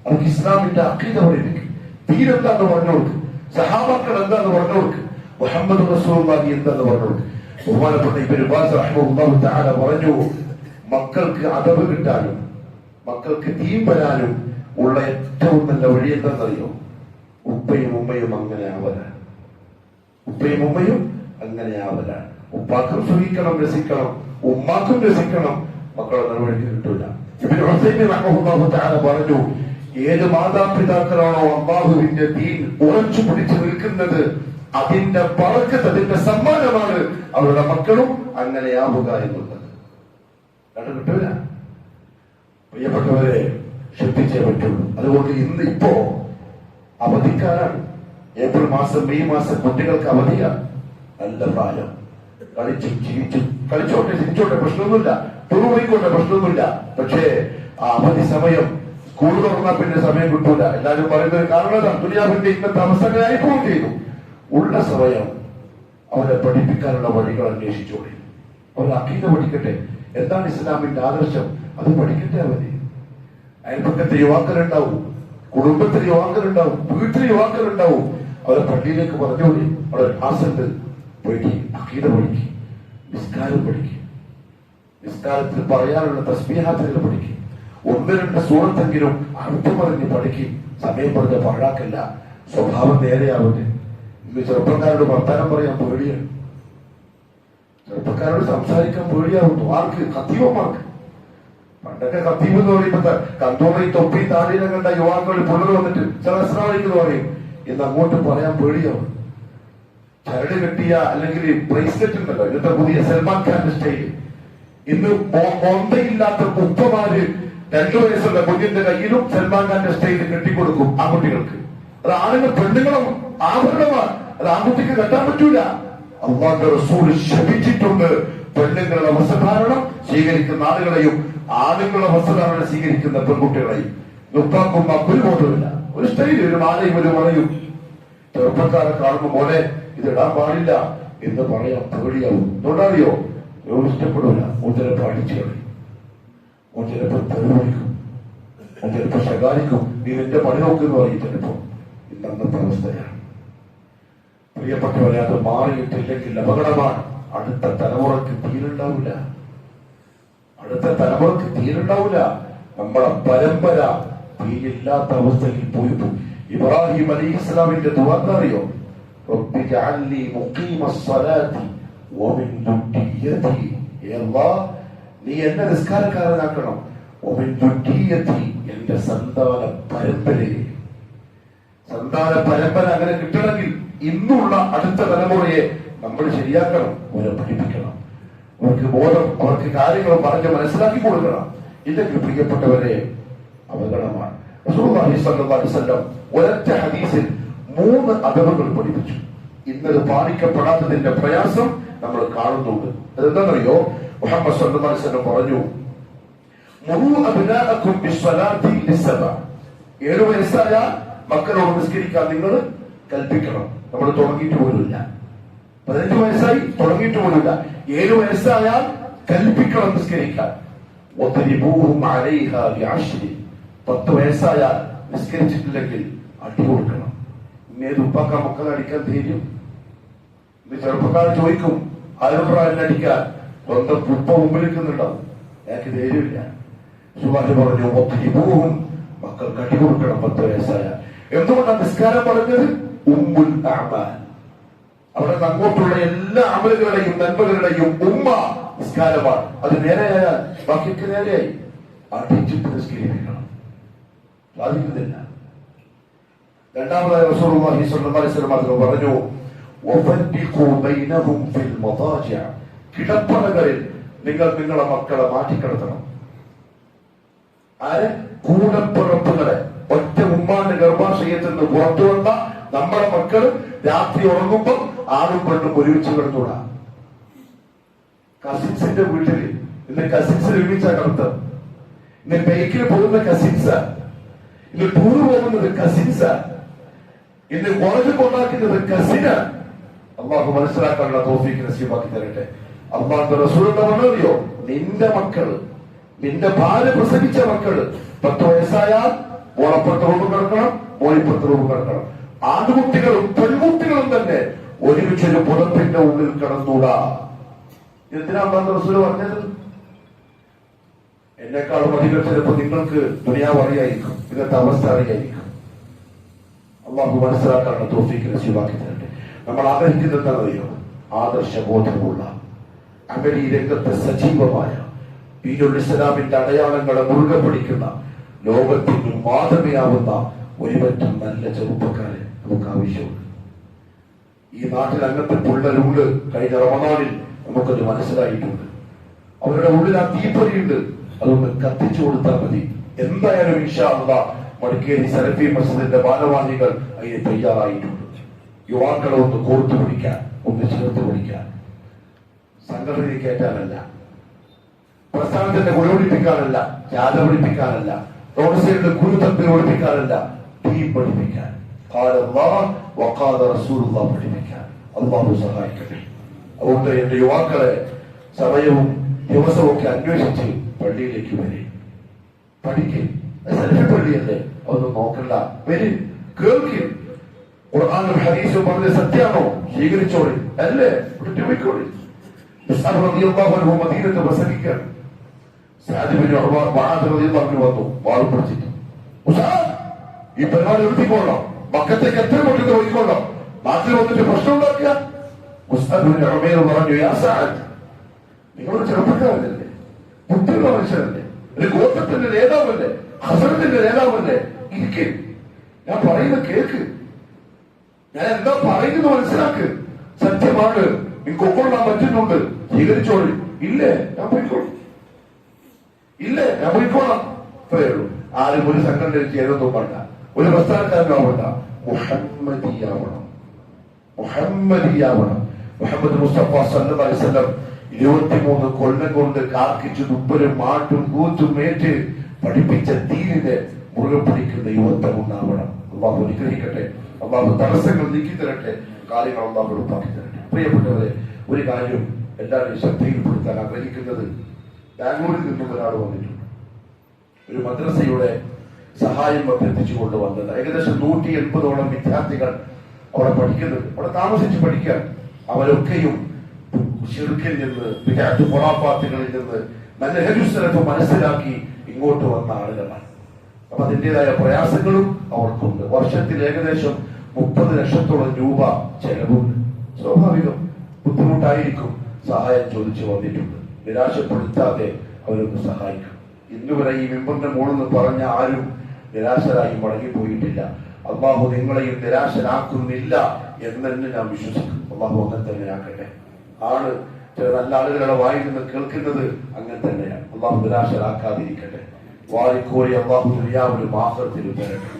അവർക്ക് ഇസ്ലാമിന്റെ അഖീദ പഠിപ്പിക്കും. ദീൻ എന്താന്ന് പറഞ്ഞു കൊടുക്ക്, സഹാബാക്കൾ എന്താന്ന് പറഞ്ഞു കൊടുക്ക്, മുഹമ്മദ് റസൂലുള്ളാഹി എന്താന്ന് പറഞ്ഞു കൊടുക്ക്. ബഹുമാനപ്പെട്ട ഇബ്നു ബാസ് റഹിമഹുല്ലാഹു തആല പറഞ്ഞു, മക്കൾക്ക് അദബ് കിട്ടാനും മക്കൾക്ക് ദീൻ വരാനും ഉള്ള ഏറ്റവും നല്ല വഴി എന്താണെന്നറിയോ? ഉപ്പയും ഉമ്മയും അങ്ങനെ ആവലാണ്. ഉപ്പയും ഉമ്മയും അങ്ങനെ ആവലാണ്. ഉപ്പാക്കും സുഖിക്കണം, രസിക്കണം, ഉമ്മാക്കും രസിക്കണം, മക്കളെ നിർവഹിക്ക് കിട്ടൂല. ഇബ്നു ഉസൈമീൻ റഹിമഹുല്ലാഹു തആല പറഞ്ഞു, ഏത് മാതാപിതാക്കളാണോ അല്ലാഹുവിന്റെ ദീൻ ഉറച്ചു പിടിച്ചു നിൽക്കുന്നത്, അതിന്റെ ബറക്കത്ത്, അതിന്റെ സമ്മാനമാണ് അവരുടെ മക്കളും അങ്ങനെയാവുക എന്നുള്ളത്. കണ്ടു കിട്ടൂല. പ്രിയപ്പെട്ടവരെ, ശ്രദ്ധിച്ചേ പറ്റുള്ളൂ. അതുകൊണ്ട് ഇപ്പോ അവധിക്കാരാണ്. ഏപ്രിൽ മാസം, മെയ് മാസം കുട്ടികൾക്ക് അവധിയാണ്. നല്ല പ്രായം, കളിച്ചും ചിരിച്ചും, കളിച്ചോട്ടെ ചിരിച്ചോട്ടെ, പ്രശ്നമൊന്നുമില്ല, ടൂർ പോയിക്കോട്ടെ, പ്രശ്നമൊന്നുമില്ല. പക്ഷേ ആ അവധി സമയം സ്കൂൾ തുറന്നാൽ പിന്നെ സമയം കിട്ടൂല. എല്ലാവരും പറയുന്നത് കാരണം ദുനിയാവിന്റെ ഇന്നത്തെ അവസ്ഥകളായി പോവുകയും ചെയ്തു. ഉള്ള സമയം അവരെ പഠിപ്പിക്കാനുള്ള വഴികൾ അന്വേഷിച്ചോളി. അവർ അഖീദ പഠിക്കട്ടെ, എന്താണ് ഇസ്ലാമിന്റെ ആദർശം, അത് പഠിക്കട്ടെ. അവര് അയൽപക്കത്തെ യുവാക്കളുണ്ടാവും, കുടുംബത്തിൽ യുവാക്കളുണ്ടാവും, വീട്ടിൽ യുവാക്കളുണ്ടാവും. അവരെ പള്ളിയിലേക്ക് പറഞ്ഞോളി. അവിടെ ക്ലാസ്സുണ്ട്, പോയിട്ട് അഖീദ പഠിക്കും, നിസ്കാരം പഠിക്കും, നിസ്കാരത്തിൽ പറയാനുള്ള തസ്ബീഹാത്തുകൾ പഠിക്കും, 1-2 സൂറത്തെങ്കിലും അർത്ഥം പറഞ്ഞ് പഠിക്കും. സമയം പറഞ്ഞ പാഴാക്കല്ല, സ്വഭാവം നേരെയാവട്ടെ. ഇന്ന് ചെറുപ്പക്കാരോട് വർത്താനം പറയാൻ പേടിയാണ്, ചെറുപ്പക്കാരോട് സംസാരിക്കാൻ പേടിയാവുന്നു. ആർക്ക്? ഖത്തീബന്മാർക്ക്. പണ്ടൊക്കെ ഖത്തീബ് എന്ന് പറയുമ്പോ കന്തൂറി തൊപ്പി താടിയിലും കണ്ട യുവാക്കൾ പുള്ളർ വന്നിട്ട് ചിലസ്രാവിക്കുന്നു പറയും. ഇന്ന് അങ്ങോട്ട് പറയാൻ പേടിയാവും. ചരട് കെട്ടിയ അല്ലെങ്കിൽ ബ്രേസ്ലെറ്റ് ഉണ്ടല്ലോ, ഇന്നത്തെ പുതിയ സൽമാൻ ഖാന്റെ സ്റ്റൈല്. ഇന്ന് ബോംബയില്ലാത്ത ഉപ്പമാര് 2 വയസ്സുള്ള കുഞ്ഞിന്റെ കയ്യിലും സൽമാൻ ഖാന്റെ സ്റ്റൈല് കെട്ടിക്കൊടുക്കും ആൺകുട്ടികൾക്ക്. അത് ആണുങ്ങൾ പെണ്ണുങ്ങളും ആഭരണമാണ്, അത് ആൺകുട്ടിക്ക് കെട്ടാൻ പറ്റൂല. അല്ലാഹുവിന്റെ റസൂൽ ശപിച്ചിട്ടുണ്ട് പെണ്ണുങ്ങളുടെ വസ്ത്രധാരണം സ്വീകരിക്കുന്ന ആളുകളെയും ആണുങ്ങളുടെ വസ്ത്രധാരണം സ്വീകരിക്കുന്ന പെൺകുട്ടികളെയും. ഉപ്പാക്കും ഒരു ബോധമില്ല, ഒരു സ്റ്റൈല്, ഒരു മാലയും ഒരു വളയും. ചെറുപ്പക്കാരെ കാണുമ്പോൾ മോനെ ഇതിടാൻ പാടില്ല എന്ന് പറയാൻ പേടിയാവും. എന്തുകൊണ്ടറിയോ? ഇഷ്ടപ്പെടൂല. ഓൻ ചിലപ്പോ അടിച്ചു കളയും, ഓൻ ചിലപ്പോ തെരുവിളിക്കും, ഓൻ ചിലപ്പോ ശകാരിക്കും, നീ എന്റെ പണി നോക്കുന്നു പറയും. ചിലപ്പോ ഇന്നത്തെ അവസ്ഥയാണ്. പ്രിയപ്പെട്ടവരെ, അത് മാറിയിട്ടില്ലെങ്കിൽ അപകടമാണ്. അടുത്ത തലമുറയ്ക്ക് തീരുണ്ടാവില്ല. അടുത്ത തലമുറക്ക് തീരുണ്ടാവില്ല. നമ്മളെ പരമ്പര തീരില്ലാത്ത അവസ്ഥയിൽ പോയി. ഇബ്രാഹിം അലൈഹി ഇസ്ലാമിന്റെ ദുആ അറിയോ? റബ്ബി ജഅൽനി മുഖീമസ്സലാത്തി വമിൻ ദുർരിയതി. അല്ലാഹ്, നീ എന്നെ നിസ്കാരക്കാരനാക്കണം. വമിൻ ദുർരിയതി, എന്റെ സന്താന പരമ്പരയെ. സന്താന പരമ്പര അങ്ങനെ കിട്ടണമെങ്കിൽ ഇന്നുള്ള അടുത്ത തലമുറയെ നമ്മൾ ശരിയാക്കണം, അവരെ പഠിപ്പിക്കണം, അവർക്ക് ബോധം, അവർക്ക് കാര്യങ്ങൾ പറഞ്ഞ് മനസ്സിലാക്കി കൊടുക്കണം. ഇതൊക്കെ പ്രിയപ്പെട്ടവരെ അപകടമാണ്. റസൂലുള്ളാഹി സ്വല്ലല്ലാഹു അലൈഹി വസല്ലം ഒരൊറ്റ ഹദീസിൽ 3 അദബുകൾ പഠിപ്പിച്ചു. ഇന്നത് പാലിക്കപ്പെടാത്തതിന്റെ പ്രയാസം നമ്മൾ കാണുന്നുണ്ട്. അതെന്താണെന്നറിയോ? മുഹമ്മദ് സ്വല്ലല്ലാഹു അലൈഹി വസല്ലം പറഞ്ഞു, മുറൂ അബ്നാഅക്കും ബിസ്സലാത്തി ലിസ്സബ. 7 വയസ്സായ മക്കളോട് നിസ്കരിക്കാൻ നിങ്ങൾ കൽപ്പിക്കണം. നമ്മൾ തുടങ്ങിയിട്ട് പോലുമില്ല. 15 വയസ്സായി തുടങ്ങിയിട്ട് പോലുമില്ല. 7 വയസ്സായാൽ കൽപ്പിക്കണം നിസ്കരിക്കാൻ. 10 വയസ്സായാൽ നിസ്കരിച്ചിട്ടില്ലെങ്കിൽ അടി കൊടുക്കണം. ഇന്നേത് ഉപ്പാക്ക മക്കളെ അടിക്കാൻ ധൈര്യം? ഇന്ന് ചെറുപ്പക്കാർ ചോദിക്കും, ആരോഗ്യം അടിക്കാൻ. സ്വന്തം ഉപ്പ മുമ്പിൽ നിൽക്കുന്നുണ്ടാവും, എനിക്ക് ധൈര്യമില്ല. സുബാഷ് പറഞ്ഞു, 10 മക്കൾക്ക് അടി കൊടുക്കണം 10 വയസ്സായാൽ. എന്തുകൊണ്ടാണ് നിസ്കാരം പറഞ്ഞത്? ഉമ്മുൽ അഅ്മാൽ. അവിടെ അങ്ങോട്ടുള്ള എല്ലാ അമലുകളുടെയും നന്മകളുടെയും ഉമ്മ നിസ്കാരമാണ്. അത് നേരെയായാൽ ബാക്കിക്ക് നേരെയായി. അടിച്ചിട്ട് നിസ്കരിക്കണം, സാധിക്കുന്നില്ല. രണ്ടാമതായി റസൂലുള്ളാഹി സ്വല്ലല്ലാഹു അലൈഹി വസല്ലം പറഞ്ഞു, വഫദ്ദിഖൂ ബൈനഹും ഫിൽ മദാജിഅ. കിടപ്പറകളിൽ നിങ്ങൾ നിങ്ങളെ മക്കളെ മാറ്റിക്കിടത്തണം. ആരെ? കൂടപ്പിറപ്പുകളെ. ഒറ്റ ഉമ്മാന്റെ ഗർഭാശയത്തിൽ നിന്ന് പുറത്തു വന്ന നമ്മുടെ മക്കൾ രാത്രി ഉറങ്ങുമ്പോൾ ആണും പെണ്ണും ഒരുമിച്ച് കിടന്നൂടാ. കസിൻസിന്റെ വീട്ടിൽ ഇന്ന് കസിൻസ് ഒരുമിച്ച കിടത്തം. ഇന്ന് ബൈക്കിൽ പോകുന്ന കസിൻസാ, ഇന്ന് ടൂർ പോകുന്നത് കസിൻസാ, ഇന്ന് കോളേജിൽ കൊണ്ടാക്കുന്നത് കസിനാ. അള്ളാഹു മനസ്സിലാക്കാനുള്ള തൗഫീഖ് നസീബാക്കി തരട്ടെ. അള്ളാഹുവിന്റെ റസൂൽ എന്താ പറഞ്ഞറിയോ? നിന്റെ മക്കള്, നിന്റെ ഭാര്യ പ്രസവിച്ച മക്കള് 10 വയസ്സായാൽ ഓളപ്പുറത്ത് റൂപ് കിടക്കണം, മോളിപ്പുറത്ത് റൂപ് കിടക്കണം. ആൺകുട്ടികളും പെൺകുട്ടികളും തന്നെ ഒരുമിച്ചൊരു പുറത്തിന്റെ ഉള്ളിൽ കിടന്നൂടാ. എന്തിനാ അള്ളാഹുവിന്റെ റസൂൽ പറഞ്ഞത്? എന്നെക്കാളും അധികം ചിലപ്പോൾ നിങ്ങൾക്ക് ദുനിയാവ് അറിയായിരിക്കും, ഇന്നത്തെ അവസ്ഥ അറിയായിരിക്കും. അള്ളാഹു മനസ്സിലാക്കാനുള്ള തൗഫീഖ് നസീബാക്കി തരട്ടെ. നമ്മൾ ആഗ്രഹിക്കുന്നത് എന്താണെന്നറിയോ? ആദർശബോധമുള്ള, അമലി രംഗത്തെ സജീവമായ, ദീനുൽ ഇസ്ലാമിന്റെ അടയാളങ്ങളെ മുറുകെ പിടിക്കുന്ന, ലോകത്തിന് മാതൃകയാവുന്ന ഒരുപറ്റം നല്ല ചെറുപ്പക്കാരെ നമുക്ക് ആവശ്യമുണ്ട്. ഈ നാട്ടിൽ അങ്ങനത്തെ പിള്ളേരുണ്ട്. കഴിഞ്ഞ റമദാനിൽ നമുക്കത് മനസ്സിലായിട്ടുണ്ട്. അവരുടെ ഉള്ളിൽ ആ തീപ്പൊരിയുണ്ട്. അതുകൊണ്ട് കത്തിച്ചു കൊടുത്താൽ മതി. എന്തായാലും ഇൻഷാ അല്ലാഹ് മടിക്കേരി സലഫി മസ്ജിദിന്റെ ഭാരവാഹികൾ അതിന് തയ്യാറായിട്ടുണ്ട്. യുവാക്കളെ ഒന്ന് കോർത്തു പിടിക്കാൻ, ഒന്ന് ചേർത്ത് പിടിക്കാൻ, സംഘടനയിൽ കയറ്റാനല്ല, പ്രസ്ഥാനത്തിന്റെ കുലപിടിപ്പിക്കാനല്ല, ജാഥ പിടിപ്പിക്കാനല്ല, റോഡ് സൈഡിൽ കുരുത്തത്തിൽ ഒളിപ്പിക്കാനല്ല, ടീം പഠിപ്പിക്കാൻ, പഠിപ്പിക്കാൻ അല്ലാഹു സഹായിക്കട്ടെ. അതുകൊണ്ട് എന്റെ യുവാക്കളെ സമയവും ദിവസവും ഒക്കെ അന്വേഷിച്ച് പള്ളിയിലേക്ക് വരെ പഠിക്കും. സലഫി പള്ളിയല്ലേ, അതൊന്നും നോക്കണ്ട. വരും, കേൾക്കും. ഖുർആനും ഹദീസും പറഞ്ഞ സത്യാണോ? സ്വീകരിച്ചോളി, അല്ലേ പോയിക്കോളി. മദീനത്ത് പ്രസംഗിക്കാൻ വന്നു വാളും പിടിച്ചിട്ട്, ഈ പരിപാടി നിർത്തിക്കൊള്ളാം, മക്കത്തേക്ക് എത്ര കൊണ്ടിട്ട് പോയിക്കൊള്ളാം, നാട്ടിൽ വന്നിട്ട് പ്രശ്നം ഉണ്ടാക്കുക. പറഞ്ഞു, നിങ്ങളൊരു ചെറുപ്പക്കാരനല്ലേ, ബുദ്ധിയുള്ള മനുഷ്യരല്ലേ, ഒരു ഗോത്രത്തിന്റെ നേതാവല്ലേ, ഹസനത്തിന്റെ നേതാവല്ലേ, ഇരിക്കും. ഞാൻ പറയുന്നത് കേക്ക്, ഞാൻ എന്താ പറയുന്നത് മനസ്സിലാക്ക്. സത്യമാണ്, നിങ്ങൾക്ക് ഉൾക്കൊള്ളാൻ പറ്റുന്നുണ്ട്, സ്വീകരിച്ചോളി. ഇല്ലേ, ഞാൻ പോയിക്കോളൂ. ഇല്ലേ, ഞാൻ പോയിക്കോളാം. അത്രയേ ഉള്ളൂ. ആരും ഒരു സംഘടനയിൽ ചേരൊന്നും വേണ്ട, ഒരു പ്രസ്ഥാനക്കാരനാവണ്ട. മുഹമ്മദിയാവണം, മുഹമ്മദിയാവണം. മുഹമ്മദ് മുസ്തഫ സല്ലല്ലാഹു അലൈഹി വസല്ലം 23 കൊല്ലം കൊണ്ട് കാർക്കിച്ചു തുപ്പലും മാട്ടും കൂത്തും ഏറ്റ് പഠിപ്പിച്ച ദീനിനെ മുറുകെ പിടിക്കുന്ന യുവത്വം ഉണ്ടാവണം. അള്ളാഹു അനുഗ്രഹിക്കട്ടെ. അള്ളാഹു തടസ്സങ്ങൾ നീക്കി തരട്ടെ, കാര്യങ്ങൾ അള്ളാഹു എളുപ്പാക്കി തരട്ടെ. പ്രിയപ്പെട്ടവരെ, ഒരു കാര്യം എല്ലാവരും ശ്രദ്ധയിൽപ്പെടുത്താൻ ആഗ്രഹിക്കുന്നത്, ബാംഗ്ലൂരിൽ നിന്നും ഒരാൾ വന്നിട്ടുണ്ട്. ഒരു മദ്രസയുടെ സഹായം അഭ്യർത്ഥിച്ചുകൊണ്ട് വന്നത്. ഏകദേശം 180ഓളം വിദ്യാർത്ഥികൾ അവിടെ പഠിക്കുന്നുണ്ട്. അവിടെ താമസിച്ച് പഠിക്കാൻ. അവരൊക്കെയും ശിർക്കിൽ നിന്ന്, വിദഅത്ത് ഖുറാഫാത്തുകളിൽ നിന്ന് മനഹജുസ്സലഫ് മനസ്സിലാക്കി ഇങ്ങോട്ട് വന്ന ആളുകളാണ്. അപ്പൊ അതിൻ്റെതായ പ്രയാസങ്ങളും അവർക്കുണ്ട്. വർഷത്തിൽ ഏകദേശം 30 ലക്ഷത്തോളം രൂപ ചെലവുണ്ട്. സ്വാഭാവികം ബുദ്ധിമുട്ടായിരിക്കും. സഹായം ചോദിച്ചു വന്നിട്ടുണ്ട്. നിരാശപ്പെടുത്താതെ അവരൊന്ന് സഹായിക്കും. ഇന്നുവരെ ഈ മെമ്പറിന്റെ മോളെന്ന് പറഞ്ഞ ആരും നിരാശരായി മടങ്ങിപ്പോയിട്ടില്ല. അള്ളാഹു നിങ്ങളെയും നിരാശരാക്കുന്നില്ല എന്ന് തന്നെ ഞാൻ വിശ്വസിക്കും. അള്ളാഹു അങ്ങനെ തന്നെ ആക്കട്ടെ. ആണ് ചില നല്ല ആളുകളുടെ വായിൽ നിന്ന് കേൾക്കുന്നത് അങ്ങനെ തന്നെയാണ്. അള്ളാഹു നിരാശരാക്കാതിരിക്കട്ടെ. വാരിക്കോരി അള്ളാഹു ദുനിയാവിലും ആഖിറത്തിലും തരട്ടെ.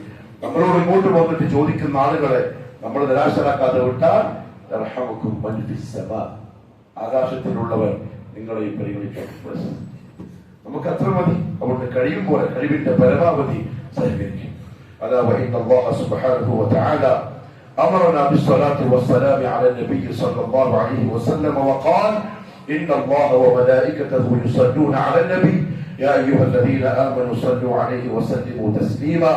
നമ്മളോട് ഇങ്ങോട്ട് വന്നിട്ട് ചോദിക്കുന്ന ആളുകളെ നമ്മൾ നിരാശരാക്കാതെ വിട്ടാൽ യർഹമുക്കും മൻ ഫിസ് സമാ, ആകാശത്തിലുള്ളവർ നിങ്ങളെയും പരിഗണിക്കും. നമുക്ക് അത്ര മതി. അതുകൊണ്ട് കഴിയും പോലെ കഴിവിന്റെ പരമാവധി സഹകരിക്കും. അലാ വഇന്ന അല്ലാഹ സുബ്ഹാനഹു വതആല أمرنا بالصلاة والسلام على النبي صلى الله عليه وسلم وقال إن الله وملائكته يصلون على النبي يا أيها الذين آمنوا صلوا عليه وسلموا تسليما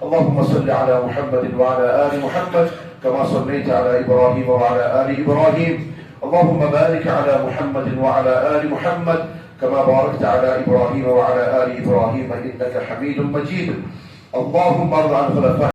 اللهم صل على محمد وعلى آل محمد كما صليت على إبراهيم وعلى آل إبراهيم اللهم بارك على محمد وعلى آل محمد كما باركت على إبراهيم وعلى آل إبراهيم إنك حميد مجيد اللهم ارض عن خلفاء